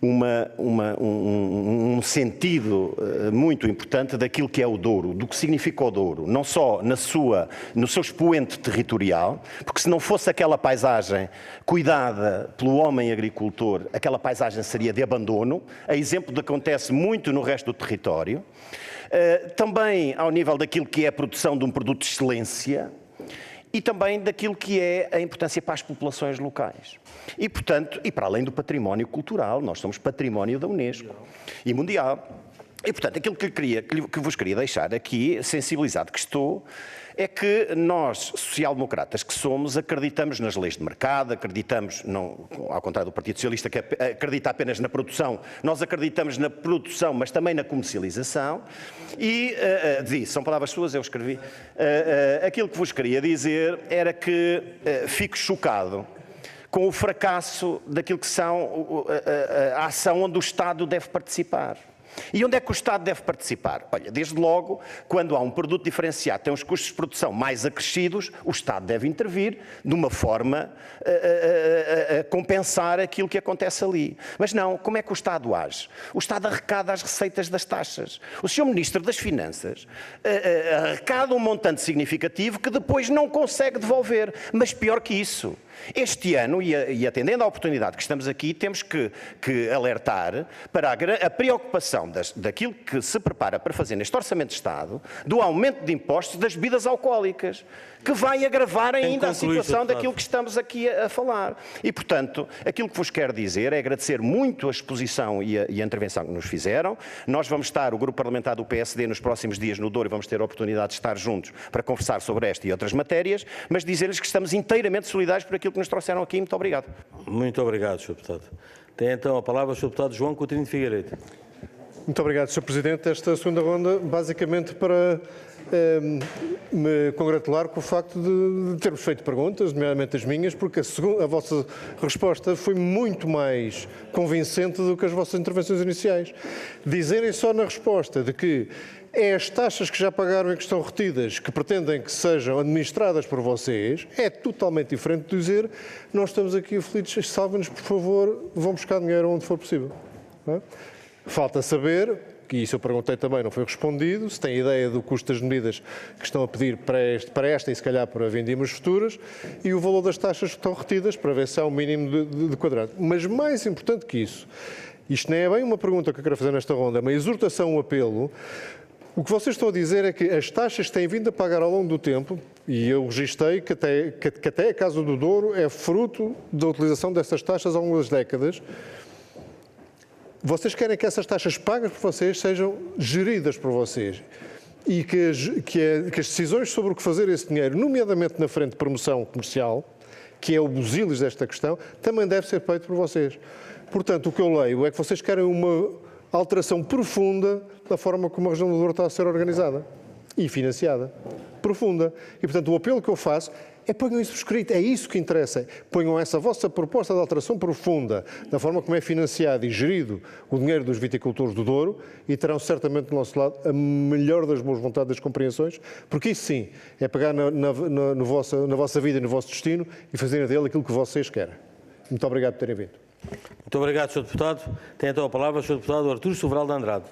um sentido muito importante daquilo que é o Douro, do que significa o Douro, não só no seu expoente territorial, porque se não fosse aquela paisagem cuidada pelo homem agricultor, aquela paisagem seria de abandono, a exemplo do que acontece muito no resto do território, também ao nível daquilo que é a produção de um produto de excelência, e também daquilo que é a importância para as populações locais. E, portanto, e para além do património cultural, nós somos património da Unesco e mundial. E, portanto, aquilo que vos queria deixar aqui, sensibilizado que estou, é que nós, social-democratas que somos, acreditamos nas leis de mercado, acreditamos, não, ao contrário do Partido Socialista que acredita apenas na produção, nós acreditamos na produção, mas também na comercialização. E, são palavras suas, eu escrevi, aquilo que vos queria dizer era que fico chocado com o fracasso daquilo que são a ação onde o Estado deve participar. E onde é que o Estado deve participar? Olha, desde logo, quando há um produto diferenciado, tem os custos de produção mais acrescidos, o Estado deve intervir de uma forma a compensar aquilo que acontece ali. Mas não, como é que o Estado age? O Estado arrecada as receitas das taxas. O Sr. Ministro das Finanças arrecada um montante significativo que depois não consegue devolver. Mas pior que isso, este ano, e atendendo à oportunidade que estamos aqui, temos que alertar para a preocupação daquilo que se prepara para fazer neste Orçamento de Estado, do aumento de impostos das bebidas alcoólicas, que vai agravar ainda a situação daquilo que estamos aqui a falar. E, portanto, aquilo que vos quero dizer é agradecer muito a exposição e a intervenção que nos fizeram. Nós vamos estar, o Grupo Parlamentar do PSD, nos próximos dias no Douro, e vamos ter a oportunidade de estar juntos para conversar sobre esta e outras matérias, mas dizer-lhes que estamos inteiramente solidários por aquilo que nos trouxeram aqui. Muito obrigado. Muito obrigado, Sr. Deputado. Tem então a palavra o Sr. Deputado João Coutinho de Figueiredo. Muito obrigado, Sr. Presidente. Esta segunda ronda, basicamente para me congratular com o facto de termos feito perguntas, nomeadamente as minhas, porque a vossa resposta foi muito mais convincente do que as vossas intervenções iniciais. Dizerem só na resposta de que é as taxas que já pagaram e que estão retidas que pretendem que sejam administradas por vocês, é totalmente diferente de dizer nós estamos aqui aflitos, salvem-nos, por favor, vão buscar dinheiro onde for possível. Não é? Falta saber, que isso eu perguntei também, não foi respondido, se tem ideia do custo das medidas que estão a pedir para esta e se calhar para vindimas futuras, e o valor das taxas que estão retidas, para ver se há um mínimo de quadrado. Mas mais importante que isso, isto nem é bem uma pergunta que eu quero fazer nesta ronda, é uma exortação, um apelo. O que vocês estão a dizer é que as taxas têm vindo a pagar ao longo do tempo, e eu registrei que até a Casa do Douro é fruto da utilização dessas taxas há algumas décadas. Vocês querem que essas taxas pagas por vocês sejam geridas por vocês e que as decisões sobre o que fazer esse dinheiro, nomeadamente na frente de promoção comercial, que é o busilis desta questão, também deve ser feito por vocês. Portanto, o que eu leio é que vocês querem uma alteração profunda da forma como a região do Douro está a ser organizada e financiada. Profunda. E, portanto, o apelo que eu faço é ponham isso por escrito, é isso que interessa. Ponham essa vossa proposta de alteração profunda da forma como é financiado e gerido o dinheiro dos viticultores do Douro e terão certamente do nosso lado a melhor das boas vontades das compreensões, porque isso sim é pegar na vossa vida e no vosso destino e fazerem dele aquilo que vocês querem. Muito obrigado por terem vindo. Muito obrigado, Sr. Deputado. Tem então a palavra o Sr. Deputado Artur Sobral de Andrade.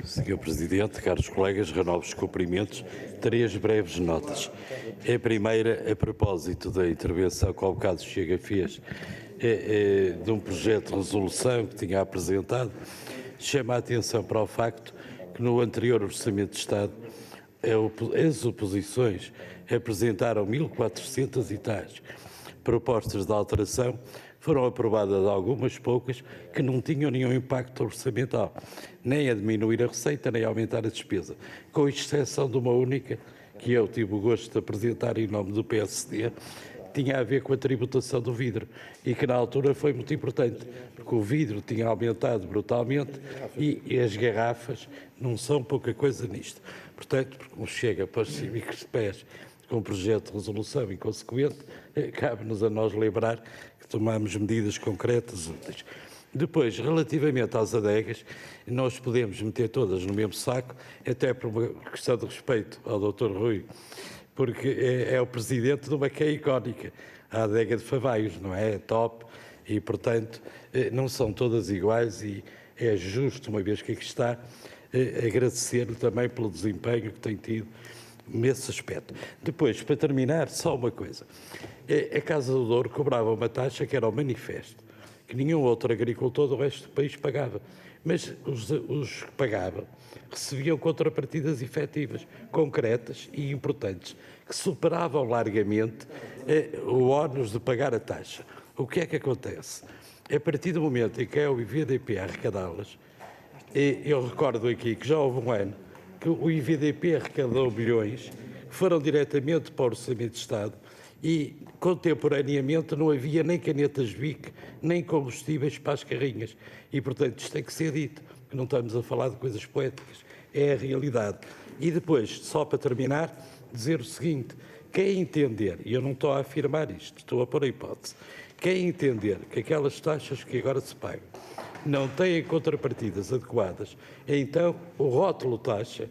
Sr. Presidente, caros colegas, renovo os cumprimentos, 3 breves notas. A primeira, a propósito da intervenção que ao bocado o Chega fez de um projeto de resolução que tinha apresentado, chama a atenção para o facto que no anterior Orçamento de Estado as oposições apresentaram 1.400 e tais propostas de alteração, foram aprovadas algumas poucas que não tinham nenhum impacto orçamental, nem a diminuir a receita, nem a aumentar a despesa, com exceção de uma única, que eu tive o gosto de apresentar em nome do PSD, tinha a ver com a tributação do vidro e que na altura foi muito importante, porque o vidro tinha aumentado brutalmente e as garrafas não são pouca coisa nisto. Portanto, porque o Chega para os cívicos de pés com um projeto de resolução inconsequente, cabe-nos a nós lembrar que tomamos medidas concretas úteis. Depois, relativamente às adegas, nós podemos meter todas no mesmo saco, até por uma questão de respeito ao Dr. Rui, porque é o presidente de uma que é icónica, a adega de Favaios, não é? É top e, portanto, não são todas iguais e é justo, uma vez que aqui está, agradecer-lhe também pelo desempenho que tem tido nesse aspecto. Depois, para terminar, só uma coisa. A Casa do Douro cobrava uma taxa que era o manifesto, que nenhum outro agricultor do resto do país pagava. Mas os que pagavam recebiam contrapartidas efetivas, concretas e importantes, que superavam largamente o ónus de pagar a taxa. O que é que acontece? A partir do momento em que é o IVDP a arrecadá-las, eu recordo aqui que já houve um ano que o IVDP arrecadou bilhões, que foram diretamente para o Orçamento de Estado e, contemporaneamente, não havia nem canetas BIC, nem combustíveis para as carrinhas. E, portanto, isto tem que ser dito, porque não estamos a falar de coisas poéticas, é a realidade. E depois, só para terminar, dizer o seguinte, quem entender, e eu não estou a afirmar isto, estou a pôr a hipótese, quem entender que aquelas taxas que agora se pagam não têm contrapartidas adequadas, então o rótulo taxa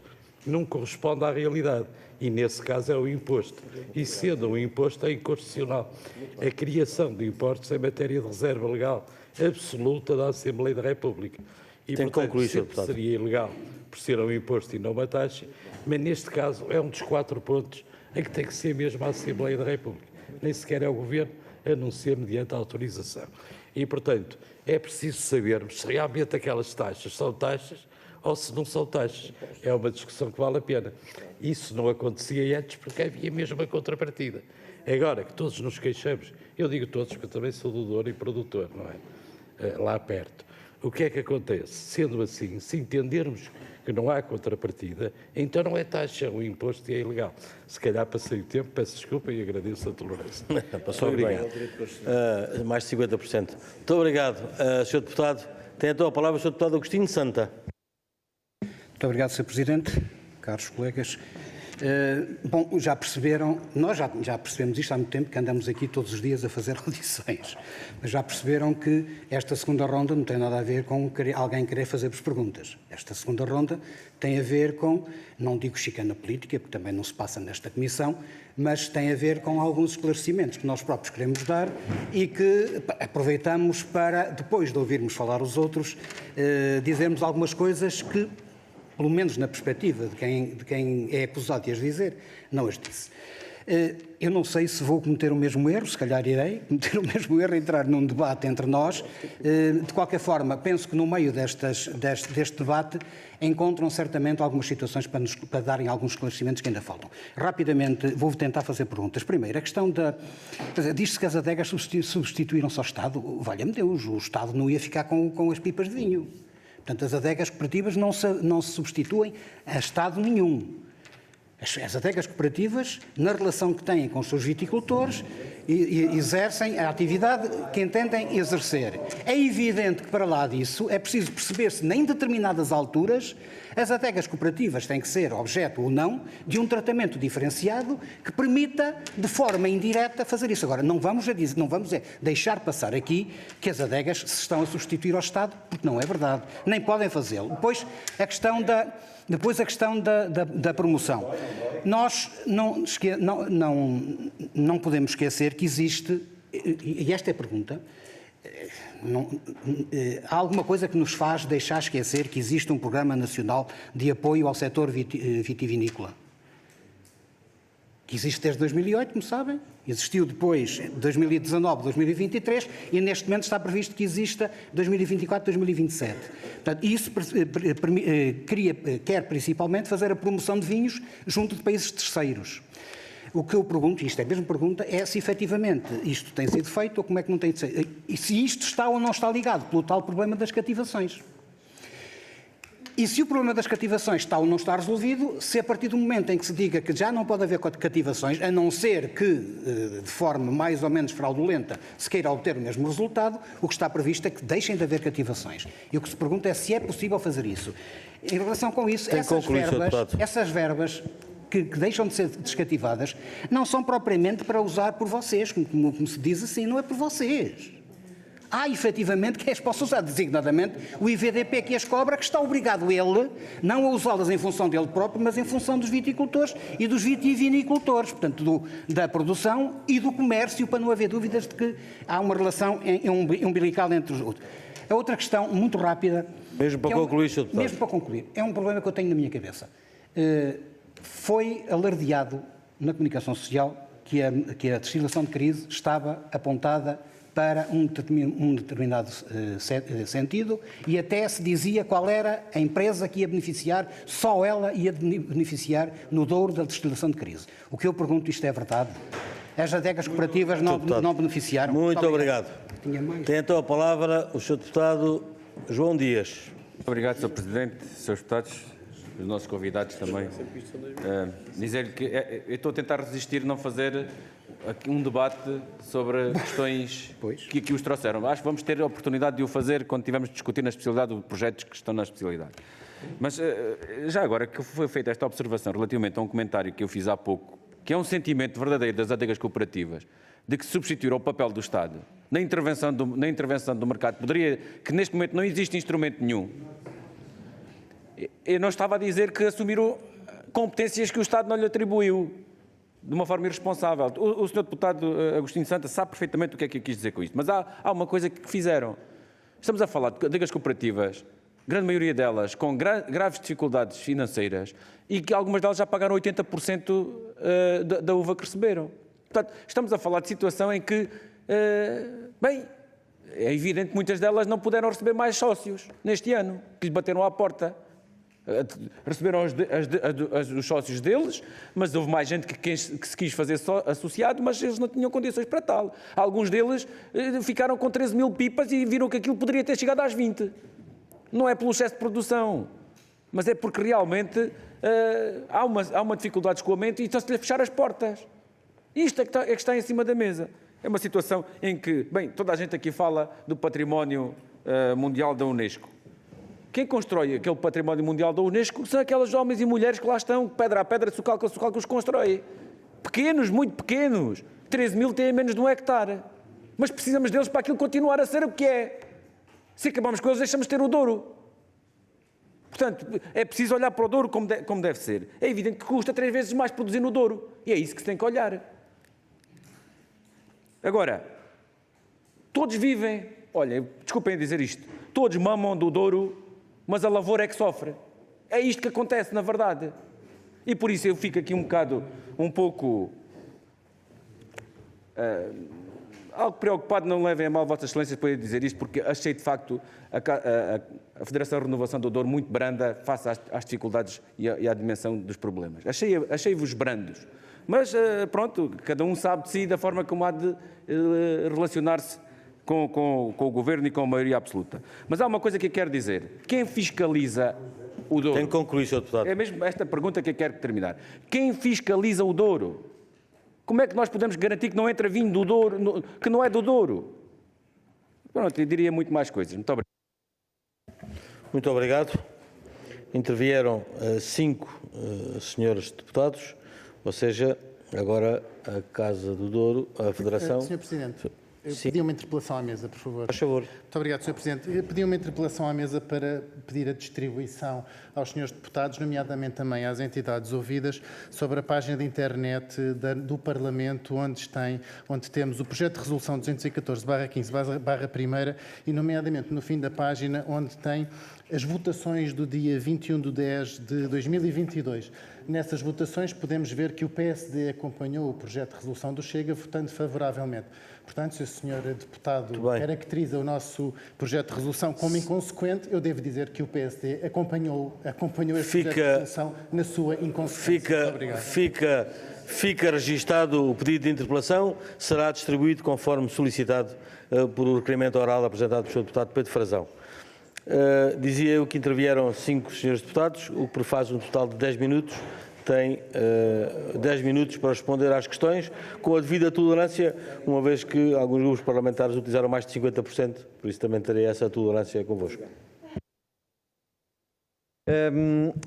não corresponde à realidade. E, nesse caso, é o imposto. E, sendo um imposto, é inconstitucional. A criação de impostos é matéria de reserva legal absoluta da Assembleia da República. E, portanto, sempre seria ilegal por ser um imposto e não uma taxa, mas, neste caso, é um dos 4 pontos em que tem que ser mesmo a Assembleia da República. Nem sequer é o Governo, a não ser mediante a autorização. E, portanto, é preciso sabermos se realmente aquelas taxas são taxas ou se não são taxas. É uma discussão que vale a pena. Isso não acontecia antes porque havia mesmo uma contrapartida. Agora que todos nos queixamos, eu digo todos porque eu também sou doador e produtor, não é? Lá perto. O que é que acontece? Sendo assim, se entendermos que não há contrapartida, então não é taxa, é um imposto e é ilegal. Se calhar passei o tempo, peço desculpa e agradeço a tolerância. Passou obrigado. Mais de 50%. Muito obrigado, Sr. Deputado. Tem então a palavra o Sr. Deputado Agostinho Santa. Muito obrigado, Sr. Presidente, caros colegas. Bom, já perceberam, nós já percebemos isto há muito tempo, que andamos aqui todos os dias a fazer audições, mas já perceberam que esta segunda ronda não tem nada a ver com alguém querer fazer-vos perguntas. Esta segunda ronda tem a ver com, não digo chicana política, porque também não se passa nesta comissão, mas tem a ver com alguns esclarecimentos que nós próprios queremos dar e que aproveitamos para, depois de ouvirmos falar os outros, dizermos algumas coisas que, pelo menos na perspectiva de quem é acusado de as dizer, não as disse. Eu não sei se vou cometer o mesmo erro, se calhar irei cometer o mesmo erro, entrar num debate entre nós. De qualquer forma, penso que no meio deste debate encontram certamente algumas situações para darem alguns esclarecimentos que ainda faltam. Rapidamente, vou tentar fazer perguntas. Primeiro, a questão da... Diz-se que as adegas substituíram-se ao Estado. Valha-me Deus, o Estado não ia ficar com as pipas de vinho. Portanto, as adegas cooperativas não se substituem a Estado nenhum. As adegas cooperativas, na relação que têm com os seus viticultores, exercem a atividade que entendem exercer. É evidente que, para lá disso, é preciso perceber-se, em determinadas alturas, as adegas cooperativas têm que ser objeto ou não de um tratamento diferenciado que permita, de forma indireta, fazer isso. Agora, não vamos deixar passar aqui que as adegas se estão a substituir ao Estado, porque não é verdade. Nem podem fazê-lo. Depois, a questão da promoção. Nós não podemos esquecer que existe, e esta é a pergunta, há alguma coisa que nos faz deixar esquecer que existe um Programa Nacional de Apoio ao Setor Vitivinícola, que existe desde 2008, como sabem, existiu depois 2019, 2023 e neste momento está previsto que exista 2024, 2027. Portanto, isso quer principalmente fazer a promoção de vinhos junto de países terceiros. O que eu pergunto, isto é a mesma pergunta, é se efetivamente isto tem sido feito ou como é que não tem sido. E se isto está ou não está ligado pelo tal problema das cativações. E se o problema das cativações está ou não está resolvido, se a partir do momento em que se diga que já não pode haver cativações, a não ser que, de forma mais ou menos fraudulenta, se queira obter o mesmo resultado, o que está previsto é que deixem de haver cativações. E o que se pergunta é se é possível fazer isso. Em relação com isso, essas verbas que deixam de ser descativadas não são propriamente para usar por vocês, como se diz assim, não é por vocês. Há, efetivamente, quem as possa usar, designadamente o IVDP que as cobra, que está obrigado ele, não a usá-las em função dele próprio, mas em função dos viticultores e dos vitivinicultores, portanto, da produção e do comércio, para não haver dúvidas de que há uma relação umbilical entre os outros. A outra questão, muito rápida... Mesmo para concluir, Sr. Deputado. Mesmo para concluir. É um problema que eu tenho na minha cabeça. Foi alardeado na comunicação social que a destilação de crise estava apontada para um determinado sentido e até se dizia qual era a empresa que ia beneficiar, só ela ia beneficiar no Douro da destilação de crise. O que eu pergunto, isto é verdade? As adegas cooperativas não beneficiaram? Muito obrigado. Tem então a palavra o Sr. Deputado João Dias. Obrigado, Sr. Presidente, Srs. Deputados, os nossos convidados também. Dizer-lhe que eu estou a tentar resistir a não fazer aqui um debate sobre questões que aqui os trouxeram. Acho que vamos ter a oportunidade de o fazer quando tivermos de discutir na especialidade os projetos que estão na especialidade. Mas já agora que foi feita esta observação relativamente a um comentário que eu fiz há pouco, que é um sentimento verdadeiro das adegas cooperativas, de que substituir o papel do Estado na intervenção do mercado, que neste momento não existe instrumento nenhum. Eu não estava a dizer que assumiram competências que o Estado não lhe atribuiu de uma forma irresponsável. O Sr. Deputado Agostinho Santos sabe perfeitamente o que é que eu quis dizer com isto, mas há uma coisa que fizeram. Estamos a falar de adegas cooperativas, grande maioria delas com graves dificuldades financeiras e que algumas delas já pagaram 80% da uva que receberam. Portanto, estamos a falar de situação em que, bem, é evidente que muitas delas não puderam receber mais sócios neste ano, que lhe bateram à porta. Receberam os sócios deles, mas houve mais gente que se quis fazer associado, mas eles não tinham condições para tal. Alguns deles ficaram com 13 mil pipas e viram que aquilo poderia ter chegado às 20. Não é pelo excesso de produção, mas é porque realmente há uma dificuldade de escoamento e estão-se a fechar as portas. Isto é que está em cima da mesa. É uma situação em que, bem, toda a gente aqui fala do património mundial da Unesco. Quem constrói aquele património mundial da Unesco são aqueles homens e mulheres que lá estão, pedra a pedra, sucalco a sucalco, os constrói. Pequenos, muito pequenos. 13 mil têm menos de 1 hectare. Mas precisamos deles para aquilo continuar a ser o que é. Se acabamos com eles, deixamos de ter o Douro. Portanto, é preciso olhar para o Douro como deve ser. É evidente que custa 3 vezes mais produzir no Douro. E é isso que se tem que olhar. Agora, todos vivem, olha, desculpem dizer isto, todos mamam do Douro, mas a lavoura é que sofre. É isto que acontece, na verdade. E por isso eu fico aqui um pouco algo preocupado, não levem a mal Vossas Excelências por dizer isto, porque achei de facto a Federação de Renovação do Douro muito branda face às dificuldades e à dimensão dos problemas. Achei-vos brandos. Mas pronto, cada um sabe de si da forma como há de relacionar-se com o Governo e com a maioria absoluta. Mas há uma coisa que eu quero dizer. Quem fiscaliza o Douro? Tem que concluir, Sr. Deputado. É mesmo esta pergunta que eu quero terminar. Quem fiscaliza o Douro? Como é que nós podemos garantir que não entra vinho do Douro, que não é do Douro? Pronto, eu diria muito mais coisas. Muito obrigado. Muito obrigado. Intervieram 5 senhores deputados, ou seja, agora a Casa do Douro, a Federação... Sr. Presidente. Eu pedi uma interpelação à mesa, por favor. Por favor. Muito obrigado, Sr. Presidente. Eu pedi uma interpelação à mesa para pedir a distribuição aos senhores deputados, nomeadamente também às entidades ouvidas, sobre a página de internet do Parlamento, onde temos o projeto de resolução 214/15/1 e, nomeadamente, no fim da página, onde tem as votações do dia 21/10/2022. Nessas votações podemos ver que o PSD acompanhou o projeto de resolução do Chega, votando favoravelmente. Portanto, se o senhor deputado caracteriza o nosso projeto de resolução como inconsequente, eu devo dizer que o PSD acompanhou esse projeto de resolução na sua inconsequência. Fica registado o pedido de interpelação, será distribuído conforme solicitado por o requerimento oral apresentado pelo Sr. Deputado Pedro Frazão. Dizia eu que intervieram 5 senhores deputados, o que prefaz um total de 10 minutos. Tem 10 minutos para responder às questões, com a devida tolerância, uma vez que alguns grupos parlamentares utilizaram mais de 50%, por isso também terei essa tolerância convosco.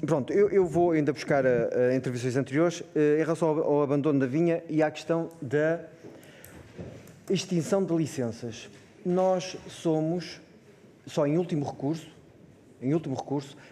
Pronto, eu vou ainda buscar intervenções anteriores em relação ao abandono da vinha e à questão da extinção de licenças. Nós somos, só em último recurso,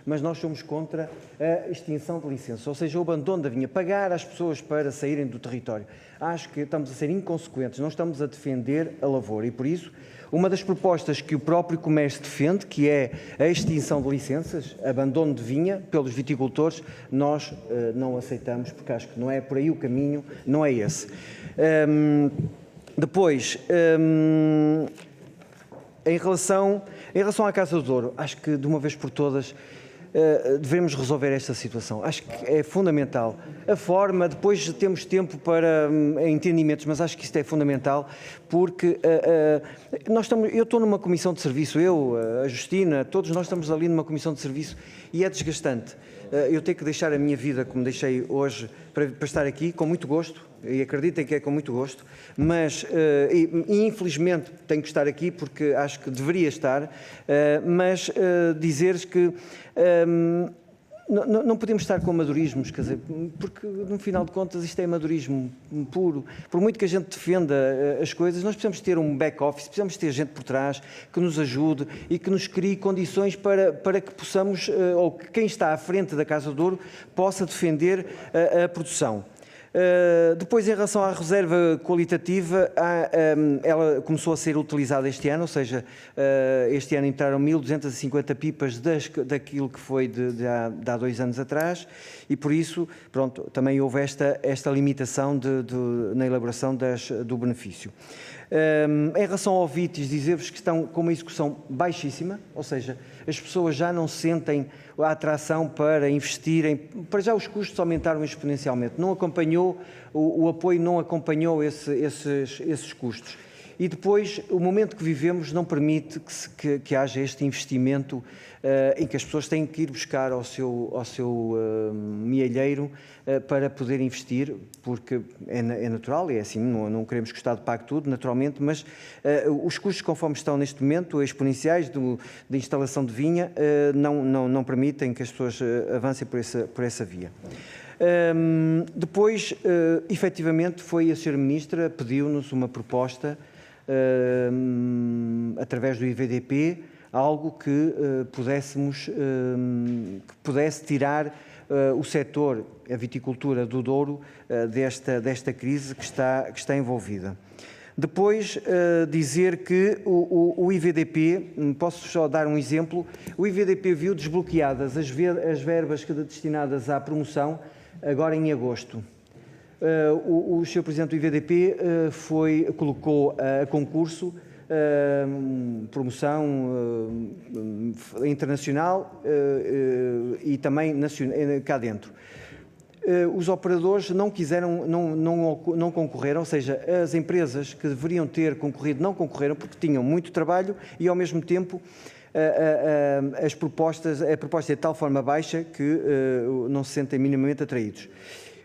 mas nós somos contra a extinção de licenças, ou seja, o abandono da vinha, pagar às pessoas para saírem do território. Acho que estamos a ser inconsequentes, não estamos a defender a lavoura e, por isso, uma das propostas que o próprio comércio defende, que é a extinção de licenças, abandono de vinha pelos viticultores, nós não aceitamos, porque acho que não é por aí o caminho, não é esse. Depois, em relação à Casa do Douro, acho que de uma vez por todas devemos resolver esta situação. Acho que é fundamental. A forma, depois temos tempo para entendimentos, mas acho que isto é fundamental porque eu estou numa comissão de serviço, a Justina, todos nós estamos ali numa comissão de serviço e é desgastante. Eu tenho que deixar a minha vida, como deixei hoje, para estar aqui, com muito gosto, e acreditem que é com muito gosto, mas infelizmente tenho que estar aqui porque acho que deveria estar, mas dizer-lhes que não podemos estar com amadorismos, quer dizer, porque no final de contas isto é amadorismo puro. Por muito que a gente defenda as coisas, nós precisamos ter um back-office, precisamos ter gente por trás que nos ajude e que nos crie condições para que possamos, ou que quem está à frente da Casa do Douro possa defender a produção. Depois, em relação à reserva qualitativa, ela começou a ser utilizada este ano, ou seja, este ano entraram 1.250 pipas daquilo que foi de há 2 anos atrás e, por isso, pronto, também houve esta limitação na elaboração do benefício. Em relação ao VITES, dizer-vos que estão com uma execução baixíssima, ou seja, as pessoas já não sentem a atração para investirem, para já os custos aumentaram exponencialmente, não acompanhou, o apoio não acompanhou esses custos. E depois, o momento que vivemos não permite que haja este investimento em que as pessoas têm que ir buscar ao seu mielheiro para poder investir, porque é natural, é assim, não queremos que o Estado pague tudo, naturalmente, mas os custos, conforme estão neste momento, exponenciais de instalação de vinha, não permitem que as pessoas avancem por essa via. Depois, efetivamente, foi a Sra. Ministra, pediu-nos uma proposta através do IVDP, algo que pudesse tirar o setor, a viticultura do Douro, desta crise que está envolvida. Depois, dizer que o IVDP, posso só dar um exemplo, o IVDP viu desbloqueadas as verbas destinadas à promoção agora em agosto. O Sr. Presidente do IVDP colocou a concurso promoção internacional e também cá dentro. Os operadores não quiseram, não concorreram, ou seja, as empresas que deveriam ter concorrido não concorreram porque tinham muito trabalho e, ao mesmo tempo, a proposta é de tal forma baixa que não se sentem minimamente atraídos.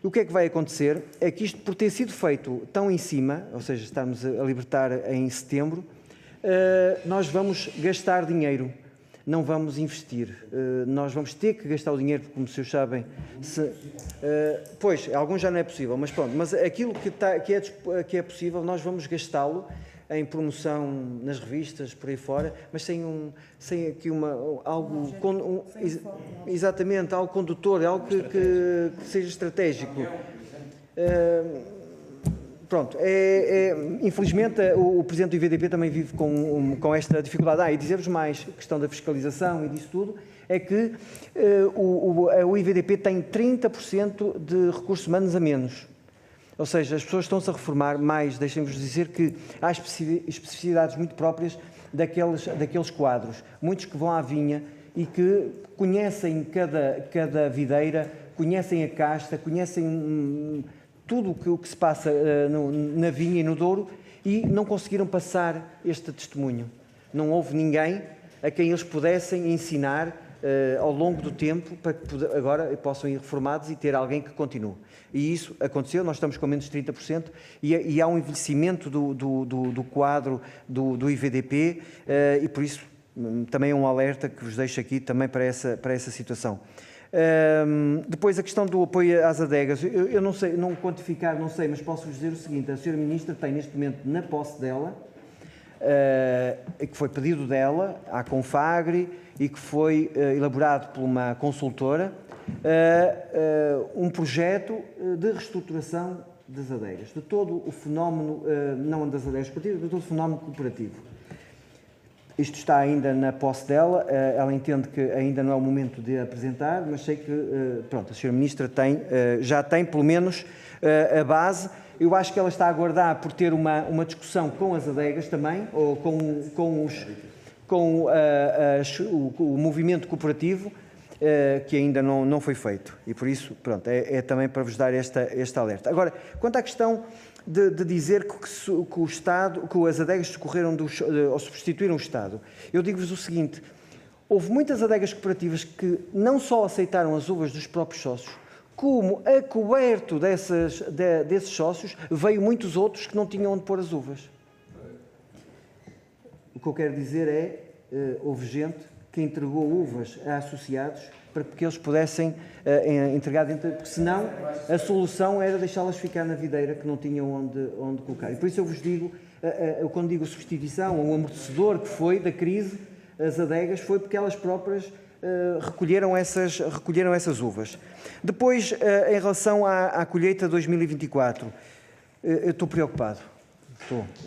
O que é que vai acontecer? É que isto, por ter sido feito tão em cima, ou seja, estamos a libertar em setembro, nós vamos gastar dinheiro, não vamos investir. Nós vamos ter que gastar o dinheiro, porque, como vocês sabem, pois, alguns já não é possível, mas pronto, mas aquilo que é possível, nós vamos gastá-lo em promoção nas revistas, por aí fora, mas sem aqui algo exatamente, algo condutor, algo que seja estratégico. Pronto, infelizmente o Presidente do IVDP também vive com esta dificuldade. E dizer-vos mais, a questão da fiscalização e disso tudo, é que o IVDP tem 30% de recursos humanos a menos. Ou seja, as pessoas estão-se a reformar mais, deixem-vos dizer que há especificidades muito próprias daqueles quadros. Muitos que vão à vinha e que conhecem cada videira, conhecem a casta, conhecem tudo o que se passa na vinha e no Douro e não conseguiram passar este testemunho. Não houve ninguém a quem eles pudessem ensinar ao longo do tempo, para que agora possam ir reformados e ter alguém que continue. E isso aconteceu, nós estamos com menos de 30% e há um envelhecimento do quadro do IVDP e por isso também é um alerta que vos deixo aqui também para essa situação. Depois a questão do apoio às adegas, eu não sei, não quantificar, não sei, mas posso-vos dizer o seguinte: a Sra. Ministra tem neste momento na posse dela, que foi pedido dela à Confagri e que foi elaborado por uma consultora, um projeto de reestruturação das adegas, de todo o fenómeno, não das adegas cooperativas, de todo o fenómeno cooperativo. Isto está ainda na posse dela, ela entende que ainda não é o momento de apresentar, mas sei que, pronto, a Sra. Ministra já tem pelo menos a base. Eu acho que ela está a aguardar por ter uma discussão com as adegas também, ou com o movimento cooperativo, que ainda não foi feito. E por isso, pronto, é também para vos dar este alerta. Agora, quanto à questão de dizer que o Estado, que as adegas socorreram ou substituíram o Estado, eu digo-vos o seguinte: houve muitas adegas cooperativas que não só aceitaram as uvas dos próprios sócios, como a coberto desses sócios, veio muitos outros que não tinham onde pôr as uvas. O que eu quero dizer é, houve gente que entregou uvas a associados para que eles pudessem entregar dentro, porque senão a solução era deixá-las ficar na videira que não tinham onde colocar. E por isso eu vos digo, eu quando digo substituição, ou um amortecedor que foi da crise, as adegas, foi porque elas próprias recolheram essas uvas. Depois, em relação à colheita 2024, eu estou preocupado.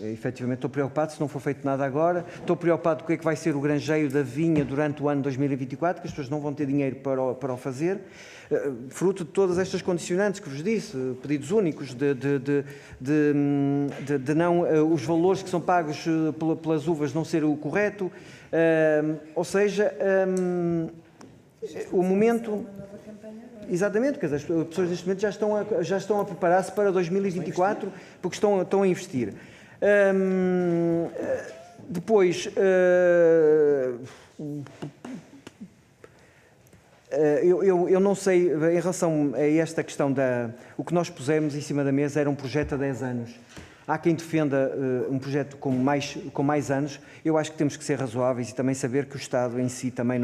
Efetivamente estou preocupado se não for feito nada agora. Estou preocupado com o que é que vai ser o granjeio da vinha durante o ano 2024, que as pessoas não vão ter dinheiro para o fazer, fruto de todas estas condicionantes que vos disse, pedidos únicos, de não, os valores que são pagos pelas uvas não ser o correto, ou seja, o momento... Exatamente, porque as pessoas neste momento já estão a preparar-se para 2024 porque estão a investir. Depois, eu não sei, em relação a esta questão o que nós pusemos em cima da mesa era um projeto a 10 anos. Há quem defenda um projeto com mais anos. Eu acho que temos que ser razoáveis e também saber que o Estado em si também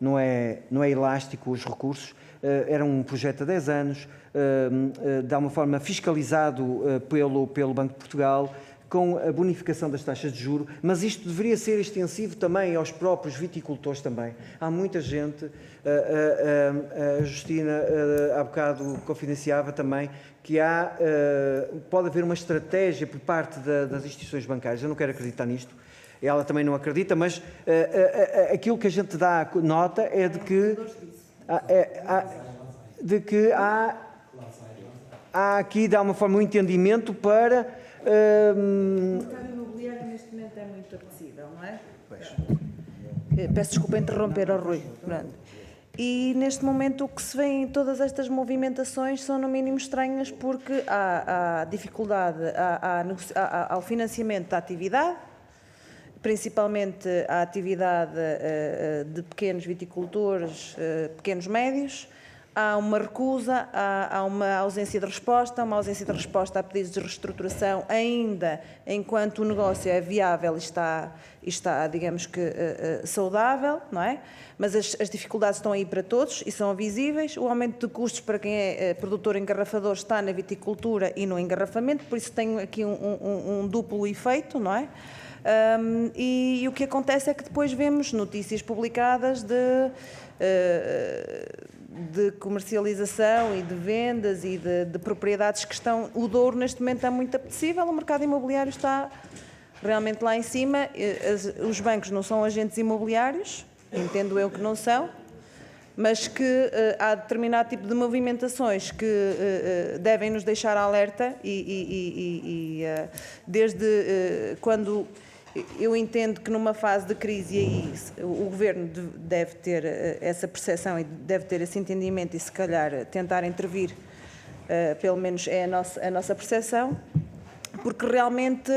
não é elástico os recursos. Era um projeto a 10 anos, de alguma forma fiscalizado pelo Banco de Portugal, com a bonificação das taxas de juros, mas isto deveria ser extensivo também aos próprios viticultores também. Há muita gente, a Justina há bocado confidenciava também, que pode haver uma estratégia por parte das instituições bancárias. Eu não quero acreditar nisto. Ela também não acredita, mas aquilo que a gente dá nota é de que há aqui, de alguma forma, um entendimento para... O mercado imobiliário neste momento é muito apetecível, não é? Peço desculpa interromper, Rui. E neste momento o que se vê em todas estas movimentações são no mínimo estranhas, porque há dificuldade ao financiamento da atividade, principalmente a atividade de pequenos viticultores, pequenos médios. Há uma recusa, há uma ausência de resposta, a pedidos de reestruturação, ainda enquanto o negócio é viável e está digamos que, saudável, não é? Mas as dificuldades estão aí para todos e são visíveis. O aumento de custos para quem é produtor engarrafador está na viticultura e no engarrafamento, por isso tem aqui um duplo efeito, não é? E o que acontece é que depois vemos notícias publicadas de comercialização e de vendas e de propriedades que estão... O Douro neste momento é muito apetecível, o mercado imobiliário está realmente lá em cima. Os bancos não são agentes imobiliários, entendo eu que não são, mas que há determinado tipo de movimentações que devem nos deixar alerta e desde quando... Eu entendo que numa fase de crise, e aí o Governo deve ter essa percepção e deve ter esse entendimento e, se calhar, tentar intervir, pelo menos é a nossa percepção, porque realmente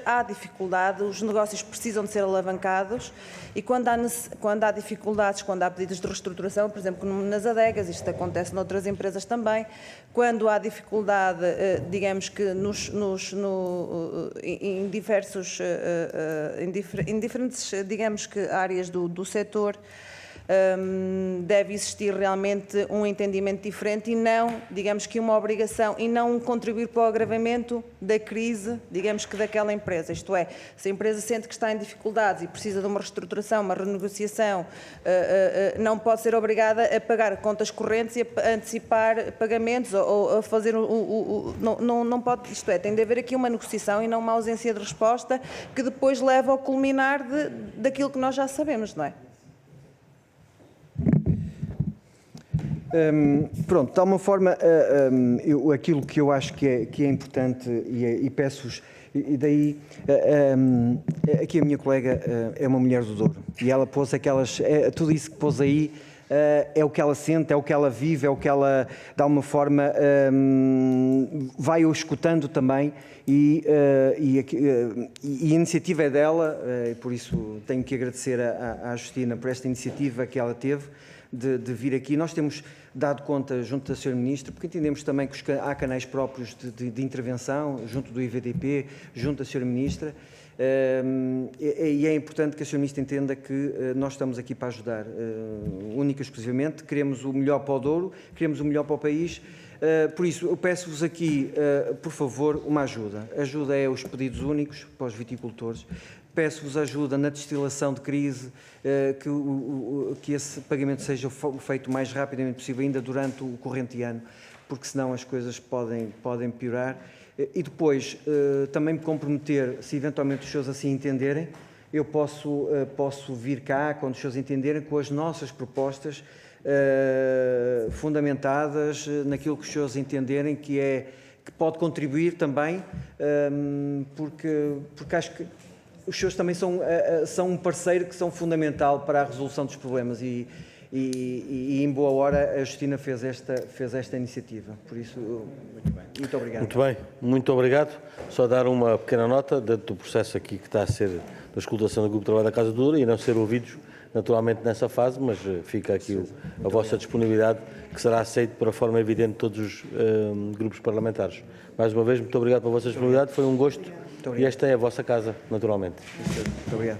há dificuldade, os negócios precisam de ser alavancados e quando há dificuldades, quando há pedidos de reestruturação, por exemplo, nas adegas, isto acontece noutras empresas também, quando há dificuldade, digamos que em diferentes, digamos que áreas do setor, deve existir realmente um entendimento diferente e não, digamos que uma obrigação, e não um contribuir para o agravamento da crise, digamos que daquela empresa. Isto é, se a empresa sente que está em dificuldades e precisa de uma reestruturação, uma renegociação, não pode ser obrigada a pagar contas correntes e a antecipar pagamentos ou a fazer não pode, isto é, tem de haver aqui uma negociação e não uma ausência de resposta que depois leva ao culminar daquilo que nós já sabemos, não é? Pronto, de alguma forma, aquilo que eu acho que é importante e peço-vos, e daí, aqui a minha colega é uma mulher do Douro e ela pôs tudo isso que pôs aí é o que ela sente, é o que ela vive, é o que ela, de alguma forma, vai-o escutando também e a iniciativa é dela, e por isso tenho que agradecer à Justina por esta iniciativa que ela teve de vir aqui. Nós temos dado conta junto da Sra. Ministra, porque entendemos também que há canais próprios de intervenção, junto do IVDP, junto da Sra. Ministra, e é importante que a Sra. Ministra entenda que nós estamos aqui para ajudar, única e exclusivamente, queremos o melhor para o Douro, queremos o melhor para o país, por isso eu peço-vos aqui, por favor, uma ajuda. A ajuda é os pedidos únicos para os viticultores. Peço-vos ajuda na destilação de crise, que esse pagamento seja feito o mais rapidamente possível, ainda durante o corrente ano, porque senão as coisas podem piorar. E depois, também me comprometer, se eventualmente os senhores assim entenderem, eu posso vir cá, quando os senhores entenderem, com as nossas propostas fundamentadas naquilo que os senhores entenderem que pode contribuir também, porque acho que os senhores também são um parceiro que são fundamental para a resolução dos problemas e em boa hora a Justina fez esta iniciativa. Por isso, muito obrigado. Muito bem, muito obrigado. Só dar uma pequena nota do processo aqui que está a ser da escutação do Grupo de Trabalho da Casa do Douro e não ser ouvidos naturalmente nessa fase, mas fica aqui a vossa disponibilidade, que será aceito para forma evidente de todos os grupos parlamentares. Mais uma vez, muito obrigado pela vossa disponibilidade, foi um gosto e esta é a vossa casa, naturalmente. Muito obrigado.